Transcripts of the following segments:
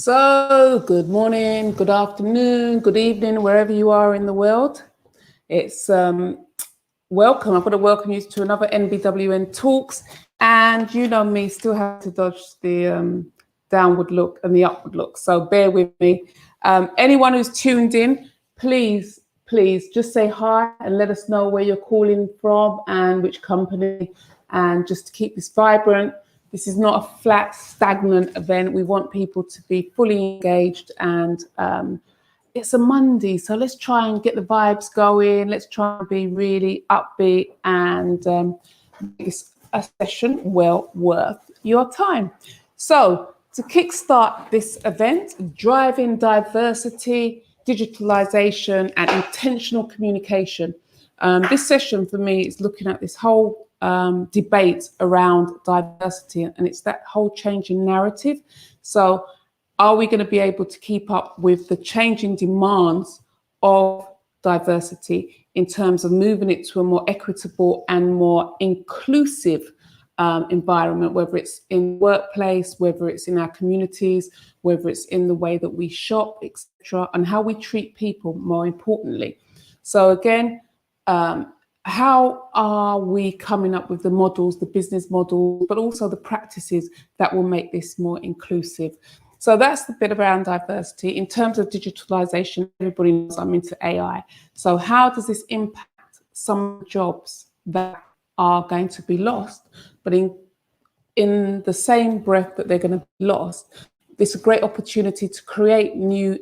So, good morning, good afternoon, good evening, wherever you are in the world. It's welcome. I've got to welcome you to another NBWN Talks. And you know me, still have to dodge the downward look and the upward look. So bear with me. Anyone who's tuned in, please just say hi and let us know where you're calling from and which company. And just to keep this vibrant. This is not a flat, stagnant event. We want people to be fully engaged, and it's a Monday, so let's try and get the vibes going. Let's try and be really upbeat and make a session well worth your time. So to kickstart this event, driving diversity, digitalisation and intentional communication. This session for me is looking at this whole debate around diversity, and it's that whole changing narrative. So are we going to be able to keep up with the changing demands of diversity in terms of moving it to a more equitable and more inclusive environment, whether it's in workplace, whether it's in our communities, whether it's in the way that we shop, etc., and how we treat people, more importantly. So again, how are we coming up with the models, the business models, but also the practices that will make this more inclusive? So that's the bit around diversity. In terms of digitalisation, everybody knows I'm into AI. So how does this impact some jobs that are going to be lost, but in the same breath that they're going to be lost, it's a great opportunity to create new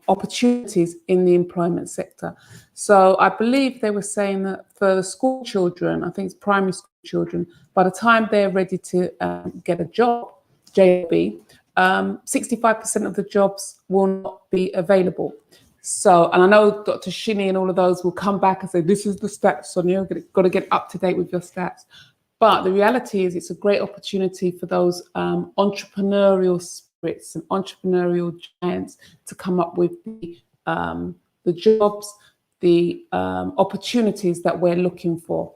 opportunities in the employment sector. So I believe they were saying that for the school children, I think it's primary school children, by the time they're ready to get a job, JB, 65% of the jobs will not be available. So, and I know Dr. Shinny and all of those will come back and say, this is the stats, Sonia, you've got to get up to date with your stats. But the reality is it's a great opportunity for those entrepreneurial spirits and entrepreneurial giants to come up with the jobs, the opportunities that we're looking for.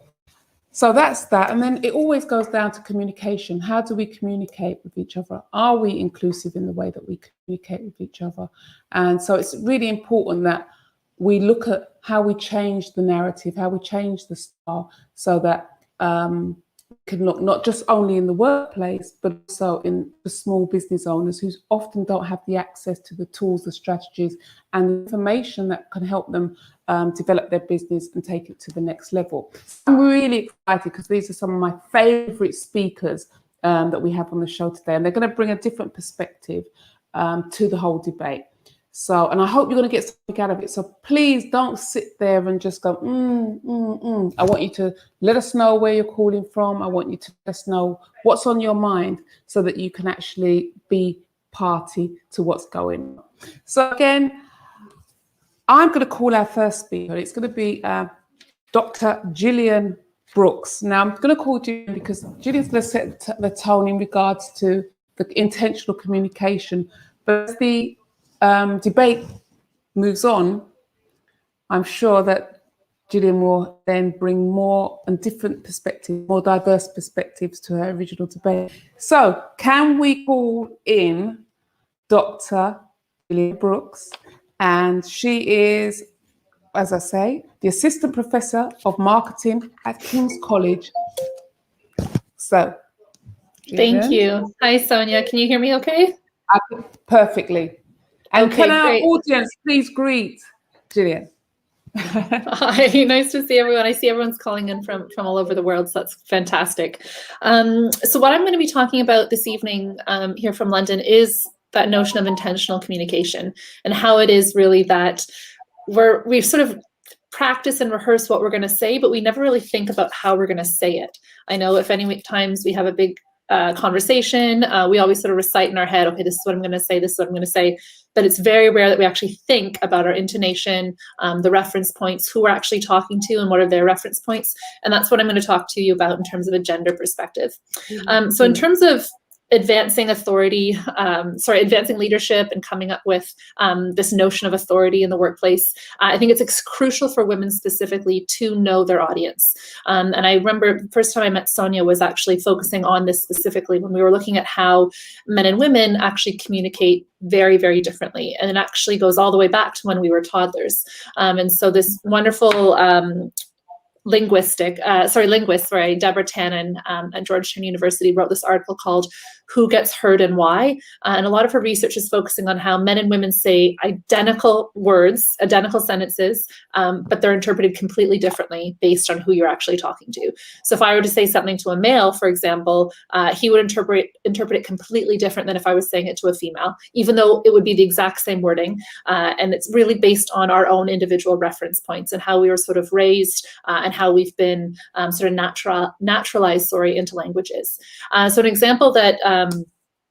So that's that. And then it always goes down to communication. How do we communicate with each other? Are we inclusive in the way that we communicate with each other? And so it's really important that we look at how we change the narrative, how we change the style, so that can look not just only in the workplace, but also in the small business owners who often don't have the access to the tools, the strategies, and the information that can help them develop their business and take it to the next level. I'm really excited because these are some of my favorite speakers that we have on the show today, and they're going to bring a different perspective to the whole debate. So, and I hope you're going to get something out of it. So please don't sit there and just go, I want you to let us know where you're calling from. I want you to let us know what's on your mind so that you can actually be party to what's going on. So again, I'm going to call our first speaker. It's going to be Dr. Gillian Brooks. Now, I'm going to call Gillian because Gillian's going to set the tone in regards to the intentional communication. But as the debate moves on, I'm sure that Gillian will then bring more and different perspectives, more diverse perspectives to her original debate. So can we call in Dr. Gillian Brooks? And she is, as I say, the Assistant Professor of Marketing at King's College. So, Gillian. Thank you. Hi, Sonia. Can you hear me okay? Perfectly. And okay, can our great. audience please greet Gillian? Hi, nice to see everyone. I see everyone's calling in from all over the world, so that's fantastic. So what I'm going to be talking about this evening here from London is that notion of intentional communication and how it is really that we sort of practice and rehearse what we're going to say, but we never really think about how we're going to say it. I know if any times we have a big conversation, we always sort of recite in our head, okay, this is what I'm going to say, this is what I'm going to say, but it's very rare that we actually think about our intonation, the reference points, who we're actually talking to and what are their reference points. And that's what I'm going to talk to you about in terms of a gender perspective. So in terms of advancing advancing leadership and coming up with this notion of authority in the workplace. I think it's crucial for women specifically to know their audience. And I remember the first time I met Sonia was actually focusing on this specifically when we were looking at how men and women actually communicate very, very differently. And it actually goes all the way back to when we were toddlers. And so this wonderful linguist, Deborah Tannen at Georgetown University wrote this article called Who Gets Heard and Why? And a lot of her research is focusing on how men and women say identical words, identical sentences, but they're interpreted completely differently based on who you're actually talking to. So if I were to say something to a male, for example, he would interpret it completely different than if I was saying it to a female, even though it would be the exact same wording. And it's really based on our own individual reference points and how we were sort of raised and how we've been sort of naturalized into languages. So an example that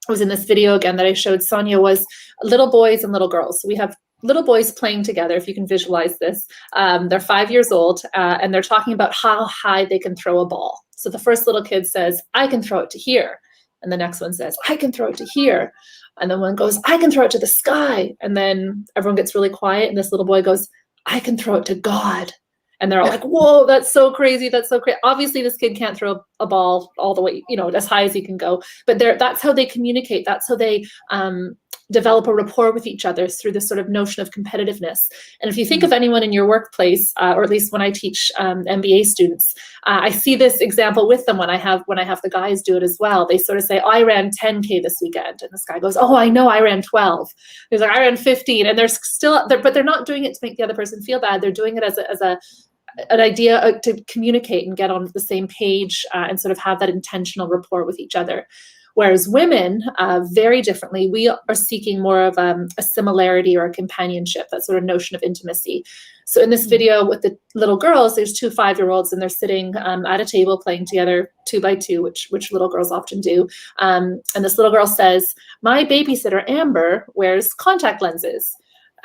was in this video again that I showed Sonia was little boys and little girls. So we have little boys playing together, if you can visualize this. They're 5 years old and they're talking about how high they can throw a ball. So the first little kid says, I can throw it to here. And the next one says, I can throw it to here. And then one goes, I can throw it to the sky. And then everyone gets really quiet and this little boy goes, I can throw it to God. And they're all like, whoa, that's so crazy. That's so crazy. Obviously, this kid can't throw a ball all the way, as high as he can go. But that's how they communicate. That's how they develop a rapport with each other, through this sort of notion of competitiveness. And if you think of anyone in your workplace, or at least when I teach MBA students, I see this example with them when I have the guys do it as well. They sort of say, oh, I ran 10K this weekend. And this guy goes, oh, I know, I ran 12. He's like, I ran 15. And they're still, but they're not doing it to make the other person feel bad. They're doing it as an idea to communicate and get on the same page and sort of have that intentional rapport with each other. Whereas women, very differently, we are seeking more of a similarity or a companionship, that sort of notion of intimacy. So in this video with the little girls, there's 2 5-year-olds and they're sitting at a table playing together 2 by 2, which little girls often do. And this little girl says, my babysitter, Amber, wears contact lenses.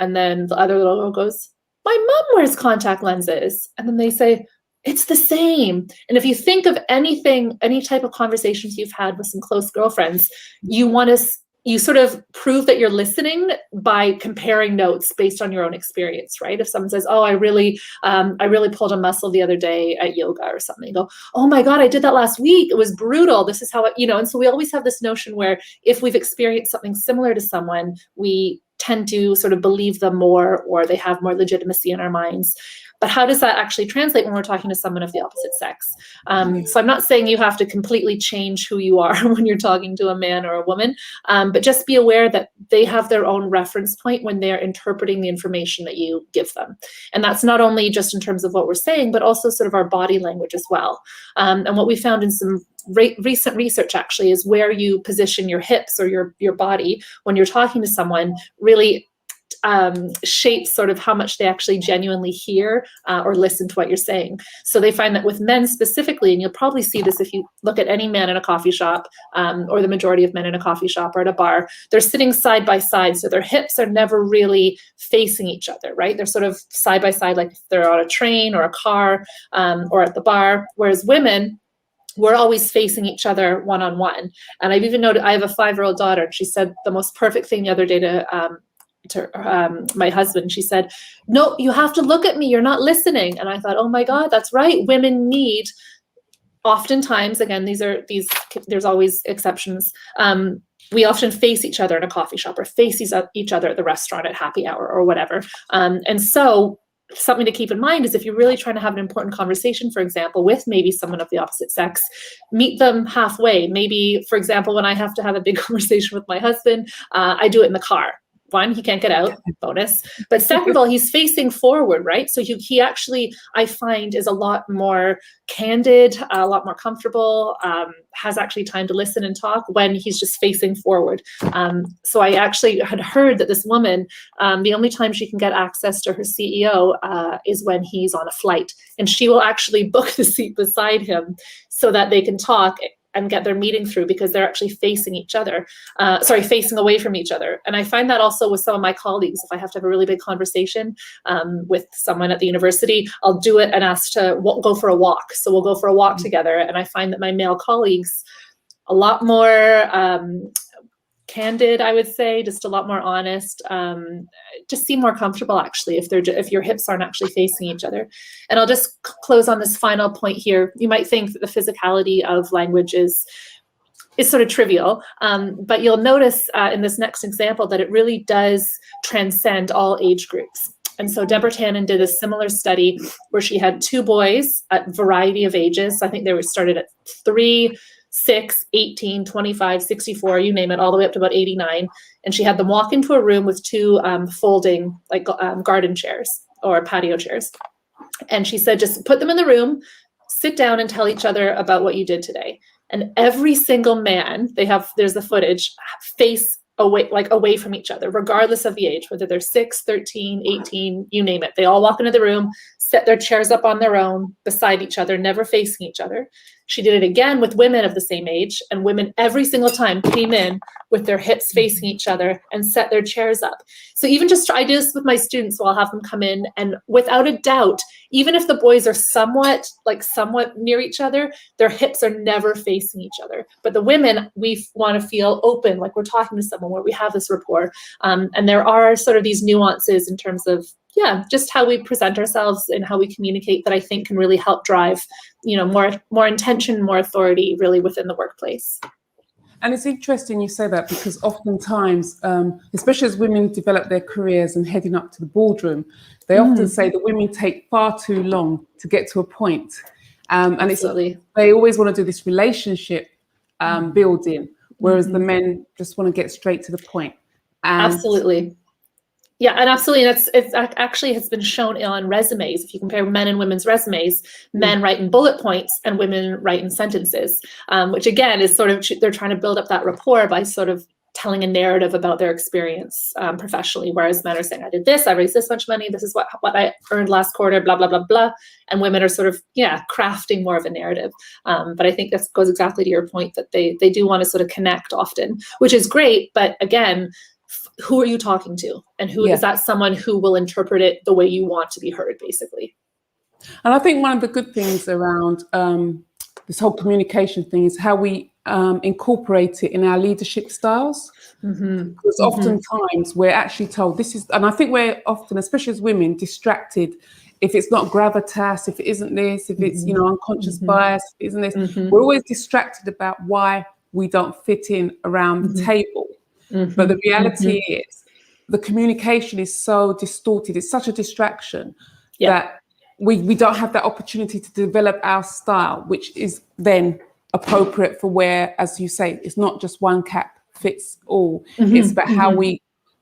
And then the other little girl goes, my mom wears contact lenses. And then they say, it's the same. And if you think of anything, any type of conversations you've had with some close girlfriends, you sort of prove that you're listening by comparing notes based on your own experience, right? If someone says, oh, I really pulled a muscle the other day at yoga or something, you go, oh my God, I did that last week. It was brutal. This is how and so we always have this notion where if we've experienced something similar to someone, we tend to sort of believe them more, or they have more legitimacy in our minds. But how does that actually translate when we're talking to someone of the opposite sex? So I'm not saying you have to completely change who you are when you're talking to a man or a woman, but just be aware that they have their own reference point when they're interpreting the information that you give them. And that's not only just in terms of what we're saying, but also sort of our body language as well. And what we found in some recent research actually is where you position your hips or your body when you're talking to someone really shapes sort of how much they actually genuinely hear or listen to what you're saying. So they find that with men specifically, and you'll probably see this if you look at any man in a coffee shop, or the majority of men in a coffee shop or at a bar, they're sitting side by side. So their hips are never really facing each other, right? They're sort of side by side, like if they're on a train or a car or at the bar. Whereas women, we're always facing each other one-on-one. And I've even noted, I have a 5-year-old daughter, and she said the most perfect thing the other day to my husband. She said, no, you have to look at me, you're not listening. And I thought, oh my God, that's right. Women need, oftentimes, again, there's always exceptions. We often face each other in a coffee shop or face each other at the restaurant at happy hour or whatever. And so something to keep in mind is if you're really trying to have an important conversation, for example, with maybe someone of the opposite sex, meet them halfway. Maybe, for example, when I have to have a big conversation with my husband, I do it in the car. One, he can't get out, bonus. But second of all, he's facing forward, right? So he actually, I find, is a lot more candid, a lot more comfortable, has actually time to listen and talk when he's just facing forward. So I actually had heard that this woman, the only time she can get access to her CEO is when he's on a flight. And she will actually book the seat beside him so that they can talk and get their meeting through, because they're actually facing each other, facing away from each other. And I find that also with some of my colleagues. If I have to have a really big conversation with someone at the university, I'll do it and ask to go for a walk. So we'll go for a walk together. And I find that my male colleagues a lot more candid, I would say, just a lot more honest, just seem more comfortable actually if your hips aren't actually facing each other. And I'll just close on this final point here. You might think that the physicality of language is sort of trivial, but you'll notice in this next example that it really does transcend all age groups. And so Deborah Tannen did a similar study where she had two boys at a variety of ages. I think they were started at 3, 6, 18, 25, 64, you name it, all the way up to about 89. And she had them walk into a room with two folding garden chairs or patio chairs. And she said, just put them in the room, sit down and tell each other about what you did today. And every single man, there's the footage, face away from each other, regardless of the age, whether they're 6, 13, 18, you name it. They all walk into the room, set their chairs up on their own, beside each other, never facing each other. She did it again with women of the same age, and women every single time came in with their hips facing each other and set their chairs up. So even just, I do this with my students, so I'll have them come in, and without a doubt, even if the boys are somewhat near each other, their hips are never facing each other. But the women, we want to feel open, like we're talking to someone, where we have this rapport. And there are sort of these nuances in terms of, just how we present ourselves and how we communicate that I think can really help drive, more intention, more authority really within the workplace. And it's interesting you say that, because oftentimes, especially as women develop their careers and heading up to the boardroom, they often say that women take far too long to get to a point. And they always want to do this relationship building, whereas the men just want to get straight to the point. Absolutely. Yeah, and absolutely. It actually has been shown on resumes. If you compare men and women's resumes, men write in bullet points and women write in sentences, which again is sort of, they're trying to build up that rapport by sort of telling a narrative about their experience professionally, whereas men are saying, I did this, I raised this much money, this is what I earned last quarter, blah, blah, blah, blah. And women are sort of, crafting more of a narrative. But I think that goes exactly to your point, that they do want to sort of connect often, which is great. But again, who are you talking to? And who is that someone who will interpret it the way you want to be heard, basically? And I think one of the good things around this whole communication thing is how we incorporate it in our leadership styles. Because oftentimes we're actually told this is, and I think we're often, especially as women, distracted if it's not gravitas, if it isn't this, if it's, unconscious bias, if it isn't this. We're always distracted about why we don't fit in around the table. But the reality is the communication is so distorted. It's such a distraction that we don't have that opportunity to develop our style, which is then appropriate for where, as you say, it's not just one cap fits all. It's about how we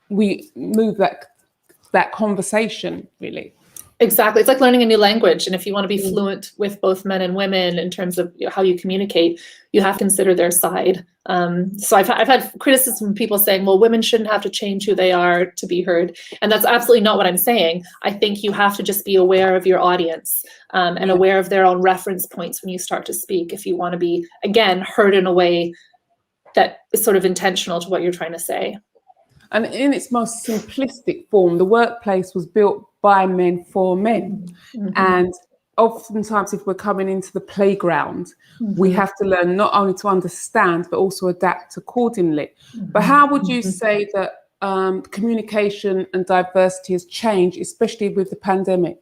move that conversation, really. Exactly. It's like learning a new language. And if you want to be fluent with both men and women in terms of how you communicate, you have to consider their side. So I've had criticism from people saying, well, women shouldn't have to change who they are to be heard. And that's absolutely not what I'm saying. I think you have to just be aware of your audience and aware of their own reference points when you start to speak, if you want to be, again, heard in a way that is sort of intentional to what you're trying to say. And in its most simplistic form, the workplace was built by men for men. And oftentimes, if we're coming into the playground, we have to learn not only to understand, but also adapt accordingly. But how would you say that communication and diversity has changed, especially with the pandemic?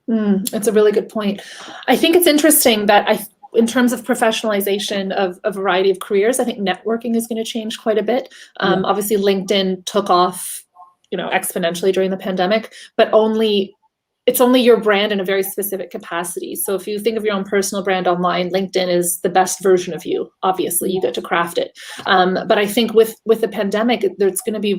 That's a really good point. I think it's interesting that in terms of professionalization of a variety of careers, I think networking is going to change quite a bit. Obviously, LinkedIn took off, exponentially during the pandemic, but it's only your brand in a very specific capacity. So if you think of your own personal brand online, LinkedIn is the best version of you. Obviously, you get to craft it. But I think with the pandemic, there's going to be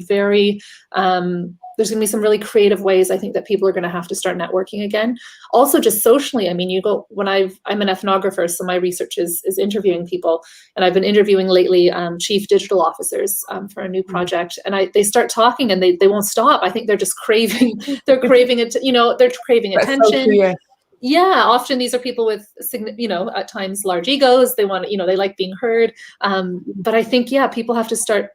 there's going to be some really creative ways, I think, that people are going to have to start networking again. Also, just socially, I mean, I'm an ethnographer, so my research is interviewing people. And I've been interviewing lately chief digital officers for a new project. And they start talking and they won't stop. I think they're just craving, they're craving attention. Yeah, often these are people with, at times large egos. They want, they like being heard. But I think, people have to start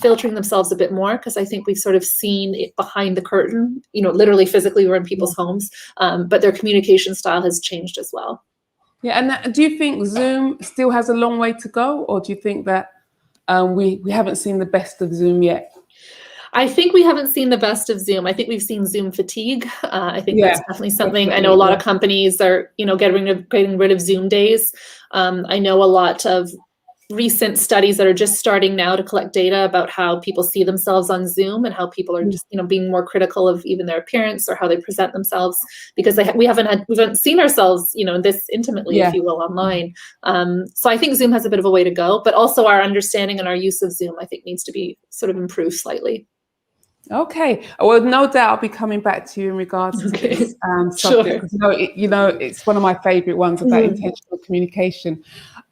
filtering themselves a bit more, because I think we've sort of seen it behind the curtain, literally physically we're in people's homes, but their communication style has changed as well. Yeah, and do you think Zoom still has a long way to go, or do you think that we haven't seen the best of Zoom yet? I think we haven't seen the best of Zoom. I think we've seen Zoom fatigue. I think Yeah, that's definitely something. I know a definitely, lot yeah. of companies are, getting rid of Zoom days. I know a lot of recent studies that are just starting now to collect data about how people see themselves on Zoom and how people are just, being more critical of even their appearance or how they present themselves, because we haven't seen ourselves, this intimately, Yeah. if you will, online. So I think Zoom has a bit of a way to go, but also our understanding and our use of Zoom, I think, needs to be sort of improved slightly. Okay. Well, no doubt I'll be coming back to you in regards to this subject, because it's one of my favorite ones about intentional communication.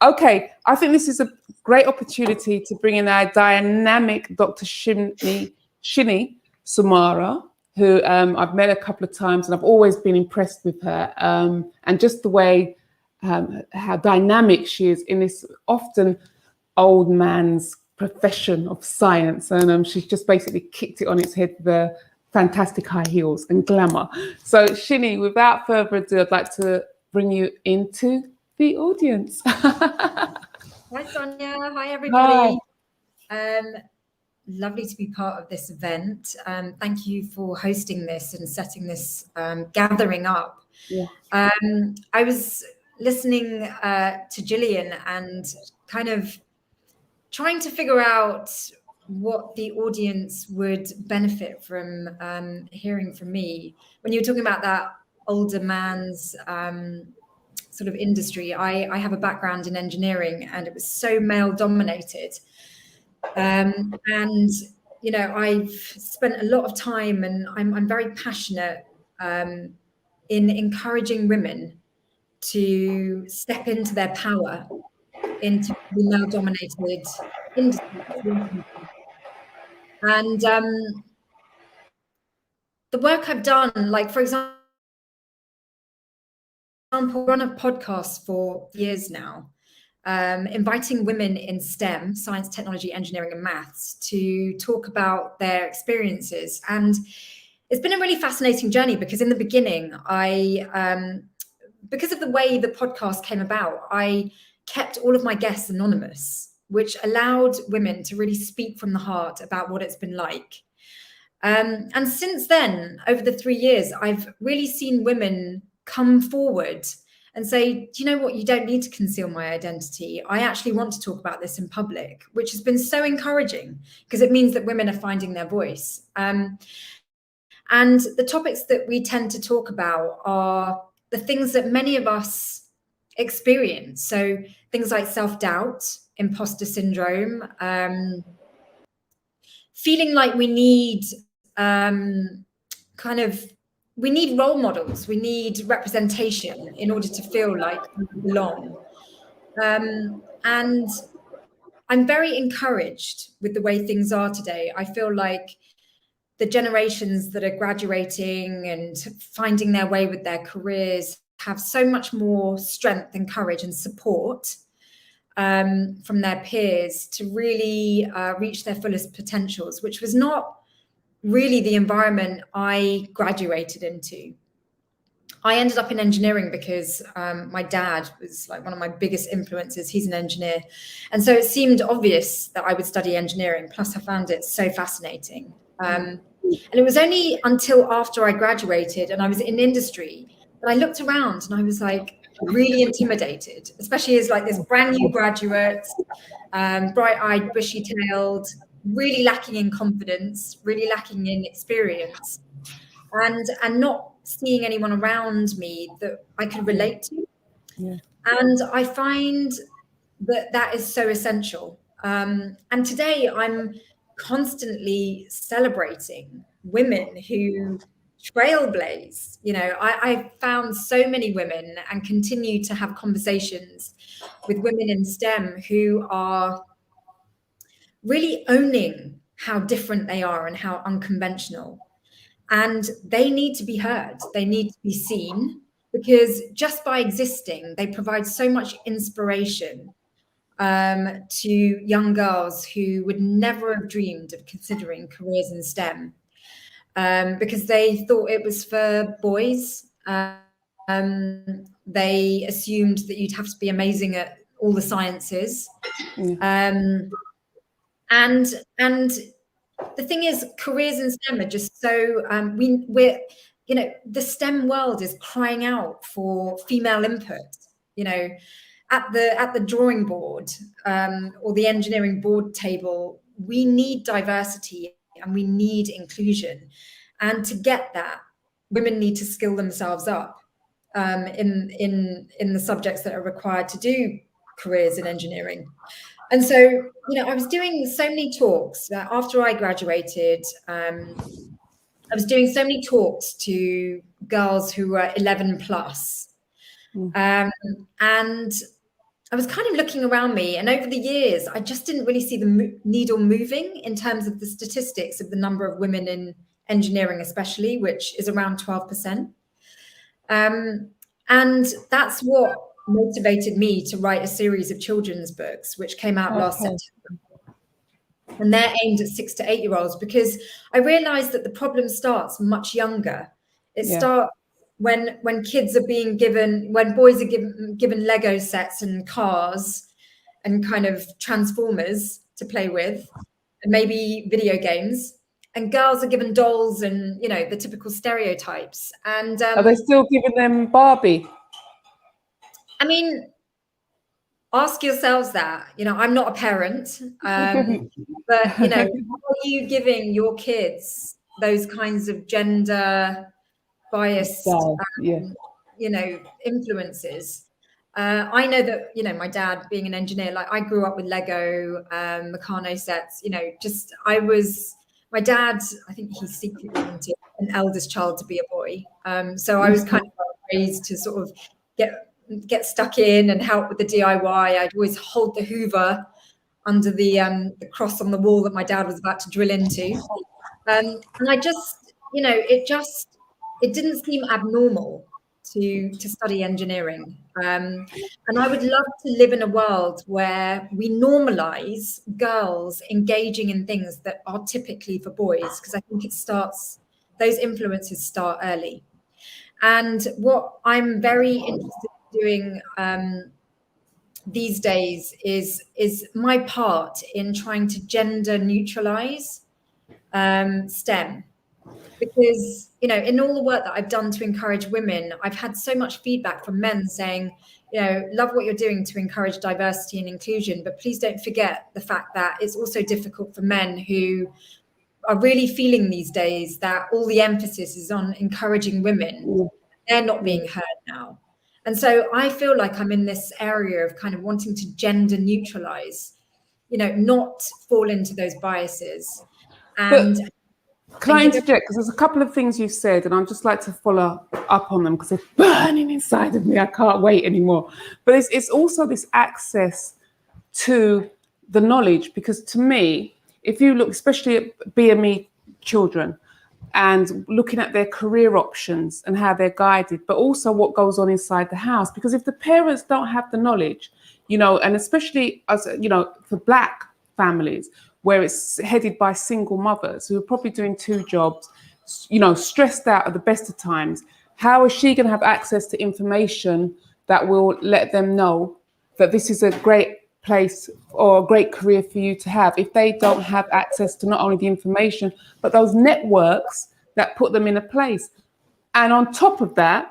Okay, I think this is a great opportunity to bring in our dynamic Dr. Shini Sumara, who I've met a couple of times and I've always been impressed with her, and just the way how dynamic she is in this often old man's profession of science, and she's just basically kicked it on its head with the fantastic high heels and glamour. So Shini, without further ado, I'd like to bring you into the audience. Hi Sonia, hi everybody. Hi. Lovely to be part of this event. Thank you for hosting this and setting this gathering up. Yeah. I was listening to Gillian and kind of trying to figure out what the audience would benefit from hearing from me. When you were talking about that older man's sort of industry, I have a background in engineering and it was so male dominated. And, I've spent a lot of time and I'm very passionate in encouraging women to step into their power into the male dominated industry. And the work I've done, like, for example, run a podcast for years now, inviting women in STEM, science, technology, engineering, and maths, to talk about their experiences. And it's been a really fascinating journey because in the beginning, because of the way the podcast came about, I kept all of my guests anonymous, which allowed women to really speak from the heart about what it's been like. And since then, over the 3 years, I've really seen women come forward and say, do you know what? You don't need to conceal my identity. I actually want to talk about this in public, which has been so encouraging because it means that women are finding their voice. And the topics that we tend to talk about are the things that many of us experience. So things like self-doubt, imposter syndrome, feeling like we need we need role models, we need representation in order to feel like we belong. And I'm very encouraged with the way things are today. I feel like the generations that are graduating and finding their way with their careers have so much more strength and courage and support from their peers to really reach their fullest potentials, which was not really the environment I graduated into. I ended up in engineering because my dad was like one of my biggest influences. He's an engineer. And so it seemed obvious that I would study engineering. Plus I found it so fascinating. And it was only until after I graduated and I was in industry that I looked around and I was like really intimidated, especially as like this brand new graduate, bright-eyed, bushy-tailed, really lacking in confidence, really lacking in experience, and not seeing anyone around me that I could relate to. Yeah. And I find that is so essential. And today I'm constantly celebrating women who trailblaze. I found so many women and continue to have conversations with women in STEM who are really owning how different they are and how unconventional. And they need to be heard. They need to be seen because just by existing, they provide so much inspiration to young girls who would never have dreamed of considering careers in STEM because they thought it was for boys. They assumed that you'd have to be amazing at all the sciences. And the thing is, careers in STEM are just so we're the STEM world is crying out for female input. At the drawing board or the engineering board table, we need diversity and we need inclusion. And to get that, women need to skill themselves up in the subjects that are required to do careers in engineering. And so, I was doing so many talks after I graduated. I was doing so many talks to girls who were 11 plus. And I was kind of looking around me, and over the years, I just didn't really see the needle moving in terms of the statistics of the number of women in engineering, especially, which is around 12%. And that's what motivated me to write a series of children's books, which came out last September. And they're aimed at 6 to 8 year olds, because I realized that the problem starts much younger. It starts when kids are being given, when boys are given Lego sets and cars and kind of transformers to play with, and maybe video games, and girls are given dolls and the typical stereotypes. And are they still giving them Barbie? I mean, ask yourselves that. I'm not a parent, but how are you giving your kids those kinds of gender biased influences? I know that my dad, being an engineer, like I grew up with Lego Meccano sets. My dad, I think he secretly wanted an eldest child to be a boy, so I was kind of raised to sort of get stuck in and help with the DIY. I'd always hold the Hoover under the cross on the wall that my dad was about to drill into, and I just it didn't seem abnormal to study engineering, and I would love to live in a world where we normalize girls engaging in things that are typically for boys, because I think those influences start early. And what I'm very interested in doing these days is my part in trying to gender neutralize STEM. Because, in all the work that I've done to encourage women, I've had so much feedback from men saying, love what you're doing to encourage diversity and inclusion, but please don't forget the fact that it's also difficult for men who are really feeling these days that all the emphasis is on encouraging women. They're not being heard now. And so I feel like I'm in this area of kind of wanting to gender neutralize, not fall into those biases. And can I interject? Because there's a couple of things you've said, and I'd just like to follow up on them because they're burning inside of me. I can't wait anymore. But it's also this access to the knowledge, because to me, if you look especially at BME children and looking at their career options and how they're guided, but also what goes on inside the house, because if the parents don't have the knowledge, and especially as for Black families, where it's headed by single mothers who are probably doing 2 jobs, stressed out at the best of times, how is she going to have access to information that will let them know that this is a great place or a great career for you to have, if they don't have access to not only the information, but those networks that put them in a place? And on top of that,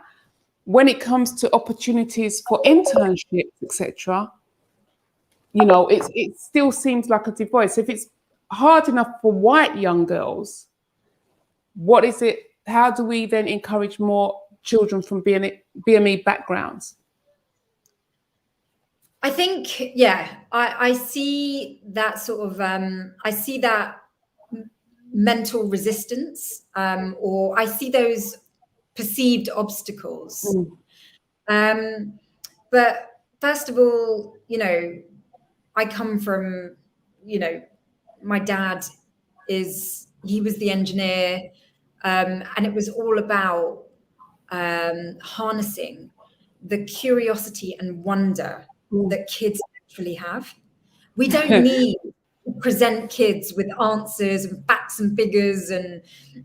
when it comes to opportunities for internships, etc., it still seems like a divide. So if it's hard enough for white young girls, what is it? How do we then encourage more children from BME backgrounds? I think, I see that sort of, I see that mental resistance, or I see those perceived obstacles. But first of all, I come from, my dad he was the engineer, and it was all about harnessing the curiosity and wonder that kids actually have. We don't need to present kids with answers and facts and figures, and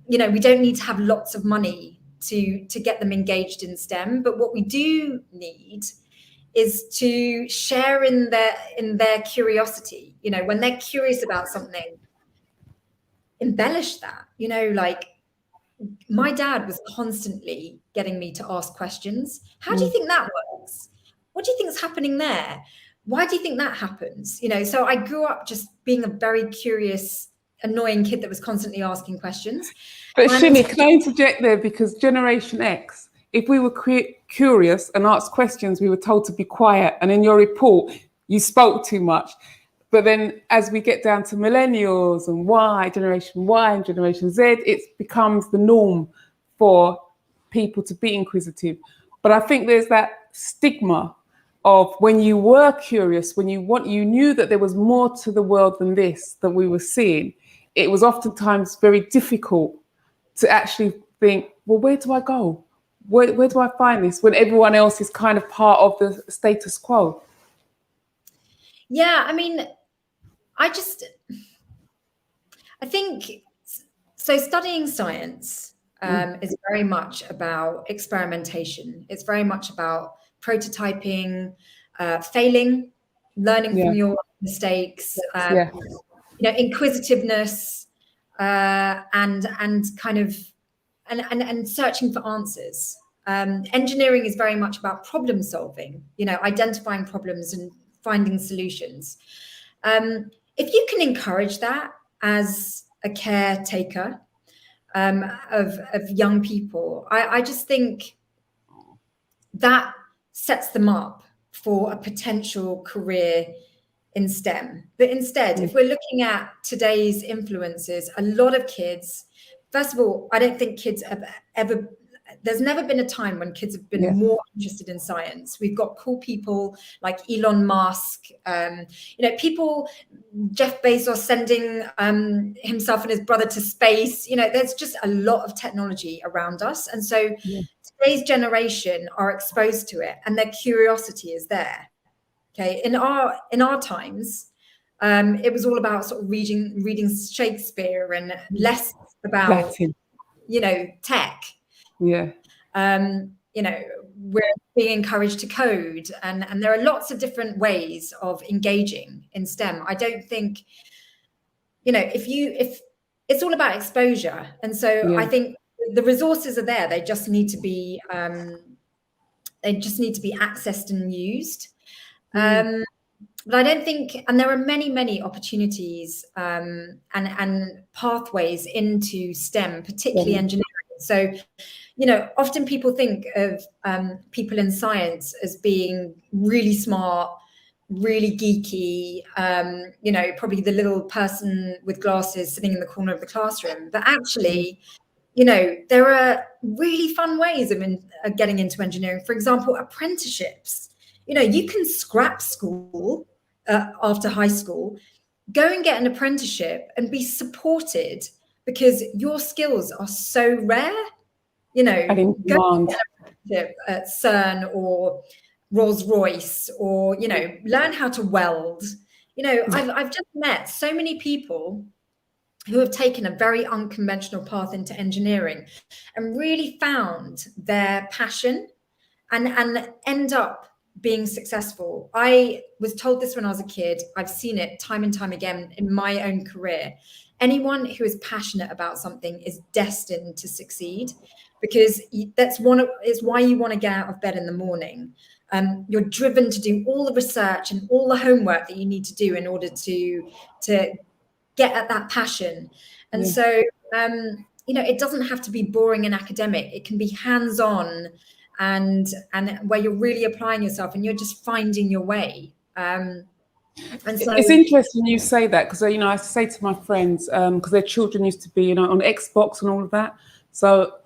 we don't need to have lots of money to get them engaged in STEM. But what we do need is to share in their curiosity. You know, when they're curious about something, embellish that. You know, like my dad was constantly getting me to ask questions. How do you think that works? What do you think is happening there? Why do you think that happens? You know, so I grew up just being a very curious, annoying kid that was constantly asking questions. But Shini, can I interject there? Because Generation X, if we were curious and asked questions, we were told to be quiet. And in your report, you spoke too much. But then as we get down to millennials and Generation Y and Generation Z, it becomes the norm for people to be inquisitive. But I think there's that stigma of when you were curious, when you knew that there was more to the world than this that we were seeing, it was oftentimes very difficult to actually think, well, where do I go? Where do I find this when everyone else is kind of part of the status quo? Yeah, I mean, I think, so studying science is very much about experimentation. It's very much about prototyping, failing, learning from your mistakes, you know, inquisitiveness, and kind of and searching for answers. Engineering is very much about problem solving, you know, identifying problems and finding solutions. If you can encourage that as a caretaker of young people, I just think that sets them up for a potential career in STEM. But instead, if we're looking at today's influences, a lot of kids, first of all, I don't think kids have ever, there's never been a time when kids have been more interested in science. We've got cool people like Elon Musk, you know, people, Jeff Bezos sending himself and his brother to space. You know, there's just a lot of technology around us. And so today's generation are exposed to it and their curiosity is there. Okay, in our times, it was all about sort of reading Shakespeare and less about Latin, you know, tech. Yeah. You know, we're being encouraged to code, and there are lots of different ways of engaging in STEM. I don't think, you know, if it's all about exposure, and so I think the resources are there. They just need to be accessed and used. But I don't think, and there are many opportunities and pathways into STEM, particularly engineering. So, you know, often people think of people in science as being really smart, really geeky, you know, probably the little person with glasses sitting in the corner of the classroom. But actually, you know, there are really fun ways of getting into engineering. For example, apprenticeships. You know, you can scrap school after high school, go and get an apprenticeship and be supported because your skills are so rare. You know, go and get an apprenticeship at CERN or Rolls-Royce, or, you know, learn how to weld. You know, I've just met so many people who have taken a very unconventional path into engineering and really found their passion and end up being successful. I was told this when I was a kid. I've seen it time and time again in my own career. Anyone who is passionate about something is destined to succeed, because it's why you want to get out of bed in the morning. You're driven to do all the research and all the homework that you need to do in order to get at that passion. And so, you know, it doesn't have to be boring and academic. It can be hands-on and where you're really applying yourself and you're just finding your way. And so it's interesting you say that, because, you know, I say to my friends, because their children used to be, you know, on Xbox and all of that. So,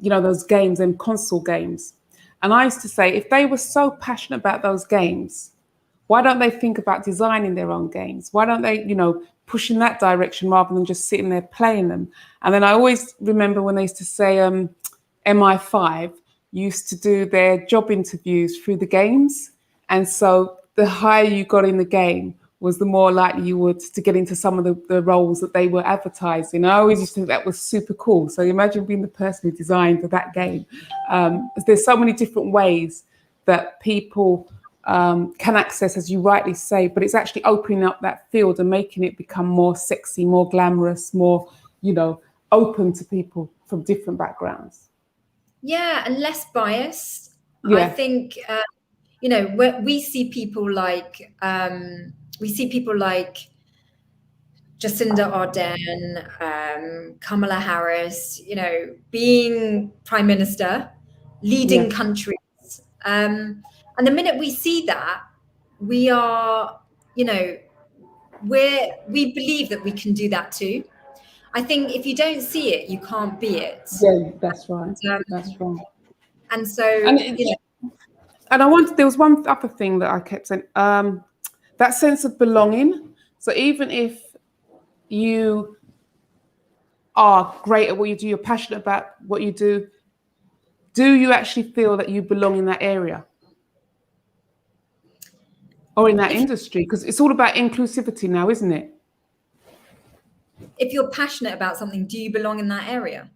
you know, those games and console games. And I used to say, if they were so passionate about those games, why don't they think about designing their own games? Why don't they, you know, push in that direction rather than just sitting there playing them? And then I always remember when they used to say MI5 used to do their job interviews through the games. And so the higher you got in the game was the more likely you would to get into some of the roles that they were advertising. I always used to think that was super cool. So imagine being the person who designed that game. There's so many different ways that people can access, as you rightly say, but it's actually opening up that field and making it become more sexy, more glamorous, more, open to people from different backgrounds. Yeah, and less biased. Yeah. I think, we see people like Jacinda Ardern, Kamala Harris, being prime minister, leading countries. And the minute we see that, we are, we believe that we can do that too. I think if you don't see it, you can't be it. Yeah, that's right. That's right. And so, and there was one other thing that I kept saying, that sense of belonging. So even if you are great at what you do, you're passionate about what you do you actually feel that you belong in that area or in that industry? Because it's all about inclusivity now, isn't it? If you're passionate about something, do you belong in that area?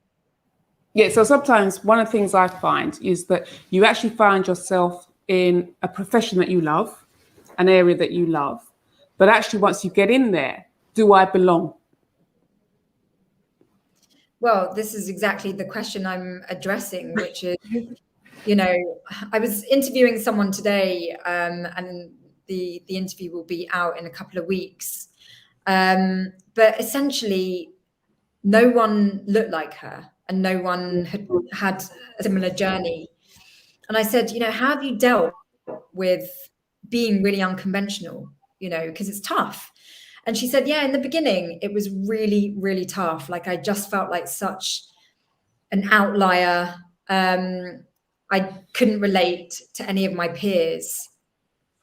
Yeah, so sometimes one of the things I find is that you actually find yourself in a profession that you love, an area that you love, but actually once you get in there, do I belong? Well, this is exactly the question I'm addressing, which is, I was interviewing someone today, and the interview will be out in a couple of weeks. But essentially, no one looked like her and no one had a similar journey. And I said, how have you dealt with being really unconventional, because it's tough. And she said, yeah, in the beginning, it was really, really tough. Like I just felt like such an outlier. I couldn't relate to any of my peers.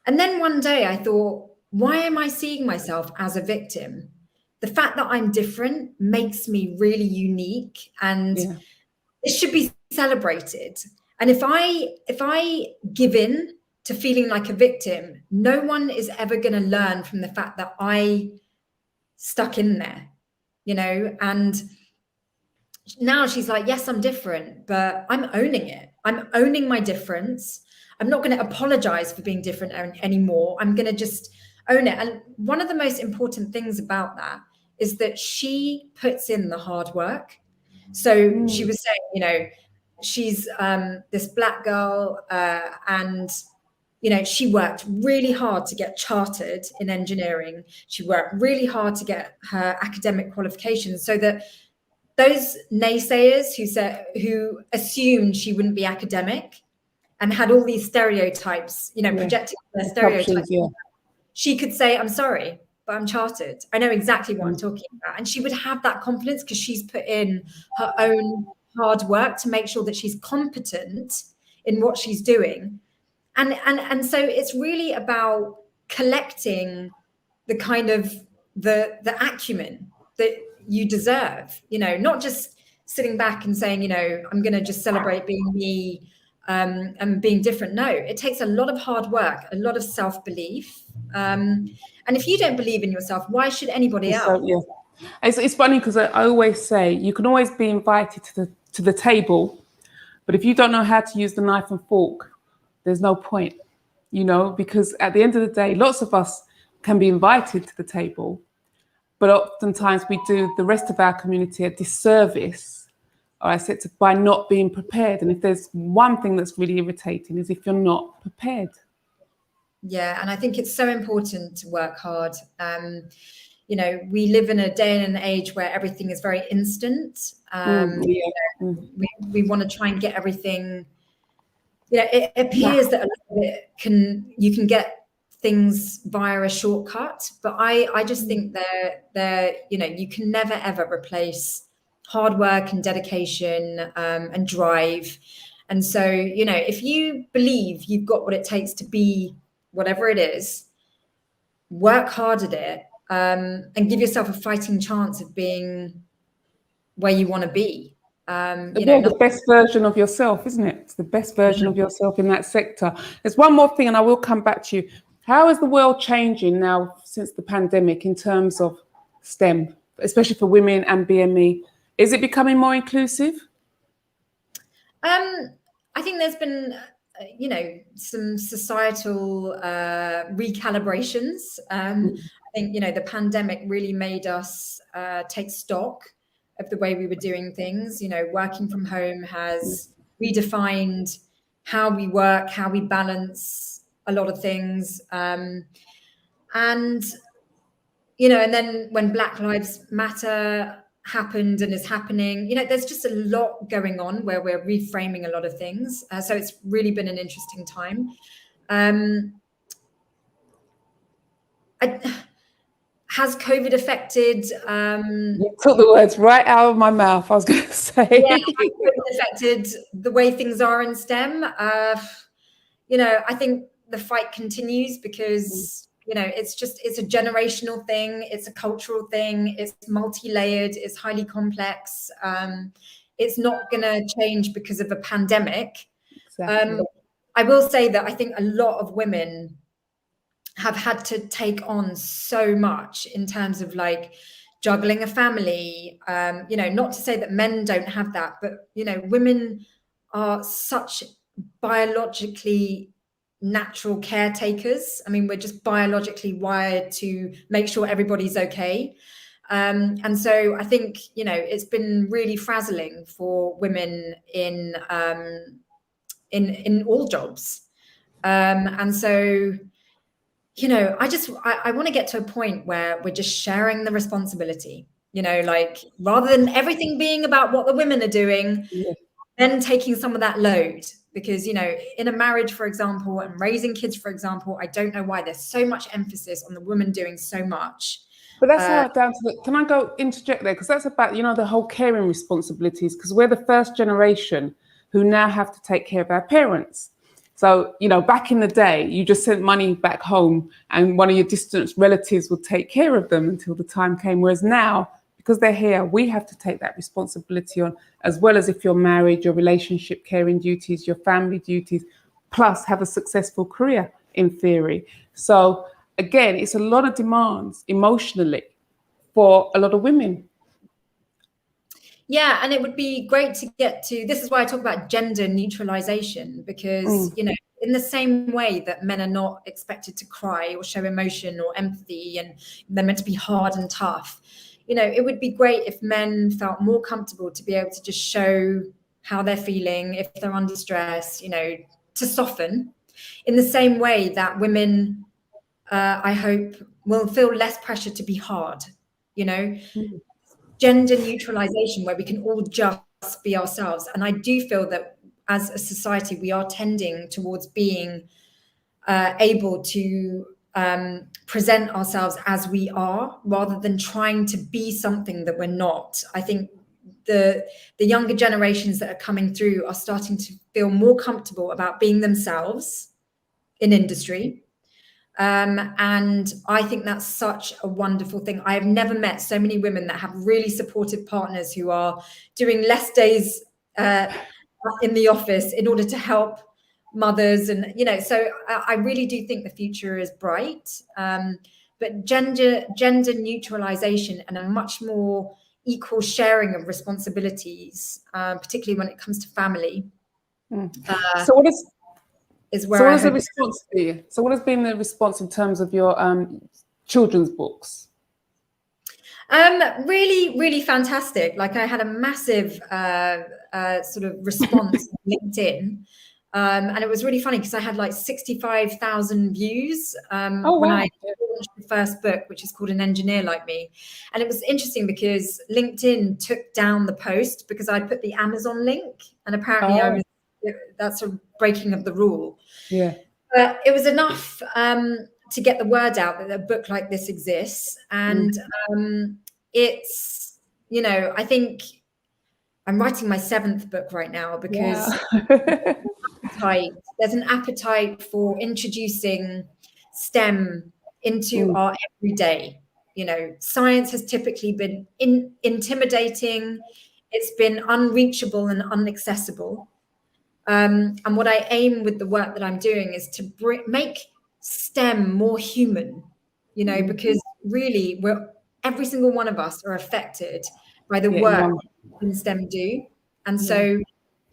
And then one day I thought, why am I seeing myself as a victim? The fact that I'm different makes me really unique, and it should be celebrated. And if I give in to feeling like a victim, no one is ever going to learn from the fact that I stuck in there, and now she's like, yes, I'm different, but I'm owning it. I'm owning my difference. I'm not going to apologize for being different anymore. I'm going to just own it. And one of the most important things about that is that she puts in the hard work. So she was saying, she's this Black girl, and she worked really hard to get chartered in engineering. She worked really hard to get her academic qualifications, so that those naysayers who assumed she wouldn't be academic and had all these stereotypes, projecting their stereotypes, she could say, I'm sorry, but I'm chartered. I know exactly what I'm talking about. And she would have that confidence because she's put in her own hard work to make sure that she's competent in what she's doing. And so it's really about collecting the kind of the acumen that you deserve, not just sitting back and saying, I'm going to just celebrate being me and being different. No, it takes a lot of hard work, a lot of self-belief. And if you don't believe in yourself, why should anybody else? It's funny because I always say you can always be invited to the table, but if you don't know how to use the knife and fork, there's no point, because at the end of the day, lots of us can be invited to the table, but oftentimes we do the rest of our community a disservice, by not being prepared. And if there's one thing that's really irritating is if you're not prepared. Yeah, and I think it's so important to work hard. We live in a day and an age where everything is very instant. We want to try and get everything. It appears that a lot of it you can get things via a shortcut, but I just think you can never ever replace hard work and dedication and drive. And so, if you believe you've got what it takes to be whatever it is, work hard at it, and give yourself a fighting chance of being where you want to be. The best version of yourself, isn't it? It's the best version of yourself in that sector. There's one more thing, and I will come back to you. How is the world changing now since the pandemic in terms of STEM, especially for women and BME? Is it becoming more inclusive? I think there's been, some societal recalibrations. I think, the pandemic really made us take stock of the way we were doing things. Working from home has redefined how we work, how we balance a lot of things. And then when Black Lives Matter happened and is happening, there's just a lot going on where we're reframing a lot of things. So it's really been an interesting time. Has COVID affected? You took the words right out of my mouth. I was going to say. Yeah, has COVID affected the way things are in STEM? I think the fight continues because it's a generational thing, it's a cultural thing, it's multi-layered, it's highly complex. It's not going to change because of a pandemic. Exactly. I will say that I think a lot of women have had to take on so much in terms of like juggling a family. Not to say that men don't have that, but women are such biologically natural caretakers. I mean, we're just biologically wired to make sure everybody's okay. And so I think, it's been really frazzling for women in all jobs. And so, I want to get to a point where we're just sharing the responsibility, like rather than everything being about what the women are doing, then taking some of that load. Because, in a marriage, for example, and raising kids, for example, I don't know why there's so much emphasis on the woman doing so much. But that's how down to the, can I go interject there? Because that's about, the whole caring responsibilities, because we're the first generation who now have to take care of our parents. So, back in the day, you just sent money back home and one of your distant relatives would take care of them until the time came. Whereas now, because they're here, we have to take that responsibility on, as well as if you're married, your relationship caring duties, your family duties, plus have a successful career in theory. So again, it's a lot of demands emotionally for a lot of women. Yeah, and it would be great to get to, this is why I talk about gender neutralization, because, in the same way that men are not expected to cry or show emotion or empathy, and they're meant to be hard and tough, it would be great if men felt more comfortable to be able to just show how they're feeling, if they're under stress, to soften, in the same way that women, I hope, will feel less pressure to be hard, gender neutralization, where we can all just be ourselves. And I do feel that as a society, we are tending towards being able to present ourselves as we are, rather than trying to be something that we're not. I think the younger generations that are coming through are starting to feel more comfortable about being themselves in industry. And I think that's such a wonderful thing. I have never met so many women that have really supportive partners who are doing less days in the office in order to help mothers. And, so I really do think the future is bright. But gender neutralization and a much more equal sharing of responsibilities, particularly when it comes to family. So what is... where what has the response been? So what has been the response in terms of your children's books? Really, really fantastic. Like, I had a massive sort of response on LinkedIn. And it was really funny because I had like 65,000 views when I launched the first book, which is called An Engineer Like Me. And it was interesting because LinkedIn took down the post because I put the Amazon link, and apparently that's a breaking of the rule. Yeah. But it was enough to get the word out that a book like this exists. And it's, I think I'm writing my 7th book right now because there's an appetite for introducing STEM into our everyday. Science has typically been intimidating. It's been unreachable and inaccessible. And what I aim with the work that I'm doing is to make STEM more human, you know, because really every single one of us are affected by the work in STEM do. And so,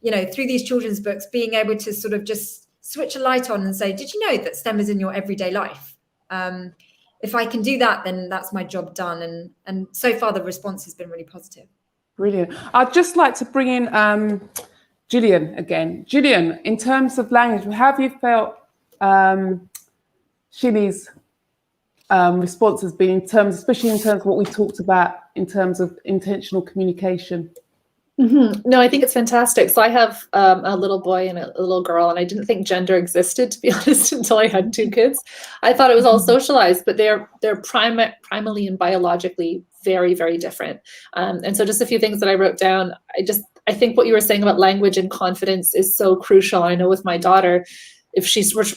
you know, through these children's books, being able to sort of just switch a light on and say, did you know that STEM is in your everyday life? If I can do that, then that's my job done. And so far, the response has been really positive. Brilliant. I'd just like to bring in Gillian again. Gillian, in terms of language, how have you felt Shini's response has been in terms, especially in terms of what we talked about in terms of intentional communication? No, I think it's fantastic. So I have a little boy and a little girl, and I didn't think gender existed, to be honest, until I had 2 kids. I thought it was all socialized, but they're primally and biologically very, very different. And so just a few things that I wrote down. I think what you were saying about language and confidence is so crucial. I know with my daughter,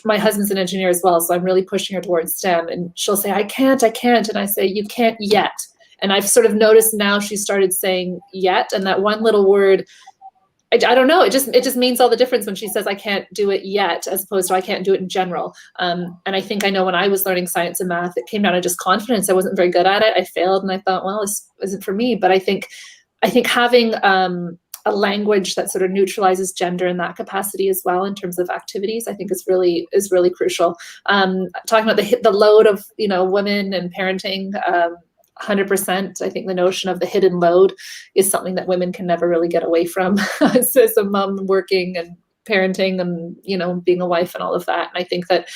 my husband's an engineer as well, so I'm really pushing her towards STEM, and she'll say, I can't. And I say, you can't yet. And I've sort of noticed now she started saying yet, and that one little word, I don't know, it just means all the difference when she says I can't do it yet, as opposed to I can't do it in general. And I think I know when I was learning science and math, it came down to just confidence. I wasn't very good at it. I failed, and I thought, well, this isn't for me. But I think having a language that sort of neutralizes gender in that capacity as well in terms of activities, I think is really crucial. Talking about the load of, you know, women and parenting. 100%. I think the notion of the hidden load is something that women can never really get away from as a mom working and parenting and, you know, being a wife and all of that. And I think that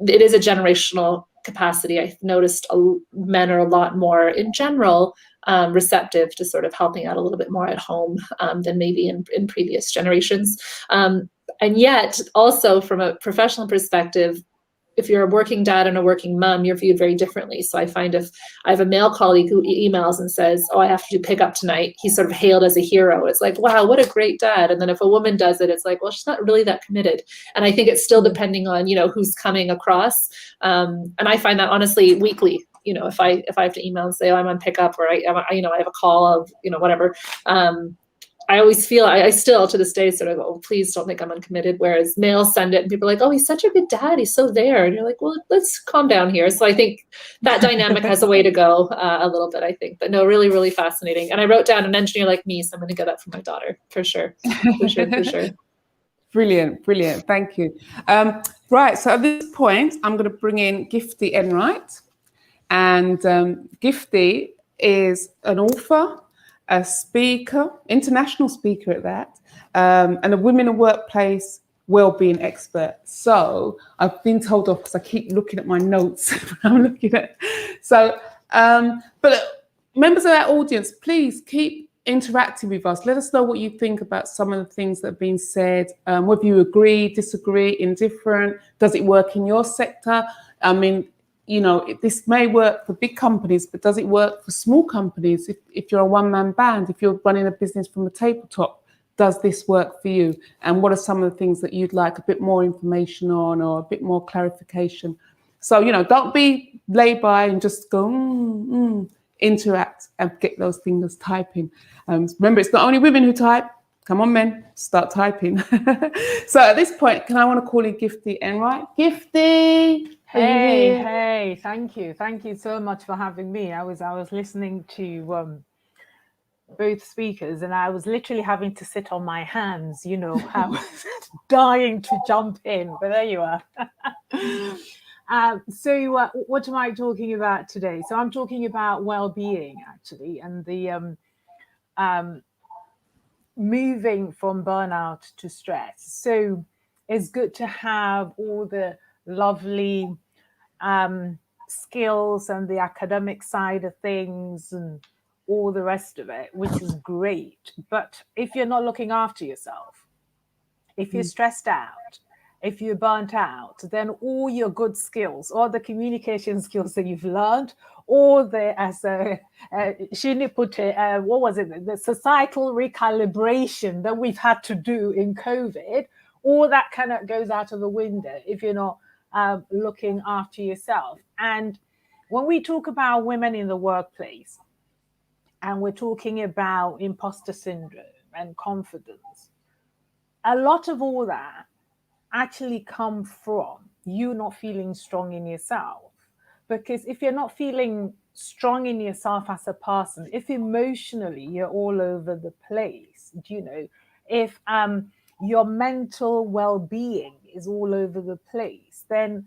it is a generational capacity. I've noticed men are a lot more in general receptive to sort of helping out a little bit more at home than maybe in previous generations. And yet also from a professional perspective, if you're a working dad and a working mom, you're viewed very differently. So I find if I have a male colleague who emails and says, oh, I have to do pickup tonight, he's sort of hailed as a hero. It's like, wow, what a great dad. And then if a woman does it, it's like, well, she's not really that committed. And I think it's still depending on, you know, who's coming across. And I find that honestly weekly, you know, if I have to email and say, oh, I'm on pickup, or I have a call of, you know, whatever. I always feel, I still to this day sort of, oh, please don't think I'm uncommitted. Whereas males send it and people are like, oh, he's such a good dad. He's so there. And you're like, well, let's calm down here. So I think that dynamic has a way to go a little bit, I think. But no, really, really fascinating. And I wrote down an engineer like me. So I'm going to get that for my daughter for sure. For sure. Brilliant. Thank you. Right. So at this point, I'm going to bring in Gifty Enright. And Gifty is an author, a speaker, international speaker at that, and a women in workplace wellbeing expert. So I've been told off because I keep looking at my notes when I'm looking at. So, but members of our audience, please keep interacting with us. Let us know what you think about some of the things that have been said, whether you agree, disagree, indifferent. Does it work in your sector? I mean, you know, this may work for big companies, but does it work for small companies? If you're a one-man band, if you're running a business from a tabletop, does this work for you? And what are some of the things that you'd like a bit more information on or a bit more clarification? So, you know, don't be laid by and just go, interact and get those fingers typing. Remember, it's not only women who type. Come on, men, start typing. So at this point, I want to call you Gifty Enright. Gifty! Hey, thank you so much for having me. I was listening to both speakers and I was literally having to sit on my hands, you know. I was dying to jump in, but there you are. So what am I talking about today? So I'm talking about well-being actually, and the moving from burnout to stress. So it's good to have all the lovely skills and the academic side of things and all the rest of it, which is great. But if you're not looking after yourself, if you're stressed out, if you're burnt out, then all your good skills, all the communication skills that you've learned, or the, as Shini put it, what was it, the societal recalibration that we've had to do in COVID, all that kind of goes out of the window if you're not looking after yourself. And when we talk about women in the workplace, and we're talking about imposter syndrome and confidence, a lot of all that actually come from you not feeling strong in yourself. Because if you're not feeling strong in yourself as a person, if emotionally you're all over the place, if your mental well-being is all over the place, then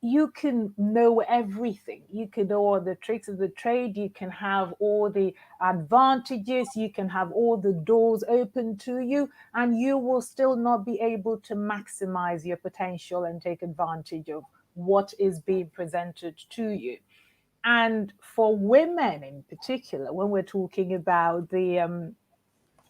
you can know everything. You can know all the tricks of the trade. You can have all the advantages. You can have all the doors open to you, and you will still not be able to maximize your potential and take advantage of what is being presented to you. And for women in particular, when we're talking about the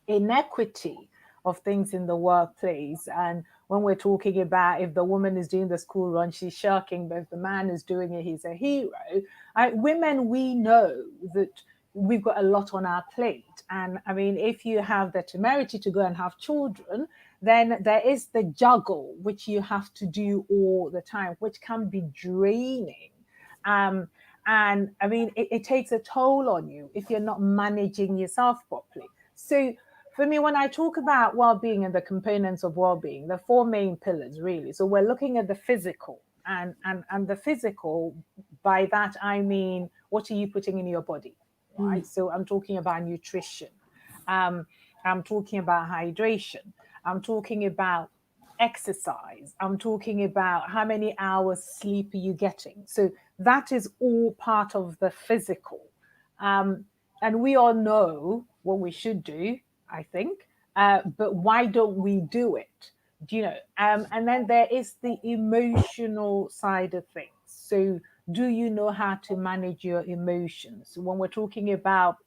inequity of things in the workplace, and when we're talking about if the woman is doing the school run, she's shirking, but if the man is doing it, he's a hero. Women, we know that we've got a lot on our plate. And I mean, if you have the temerity to go and have children, then there is the juggle, which you have to do all the time, which can be draining. And I mean, it takes a toll on you if you're not managing yourself properly. So for me, when I talk about well-being and the components of well-being, the four main pillars, really. So we're looking at the physical, and the physical, by that I mean, what are you putting in your body, right? So I'm talking about nutrition. I'm talking about hydration. I'm talking about exercise. I'm talking about how many hours sleep are you getting. So that is all part of the physical. And we all know what we should do, I think, but why don't we do it? And then there is the emotional side of things. So do you know how to manage your emotions? When we're talking about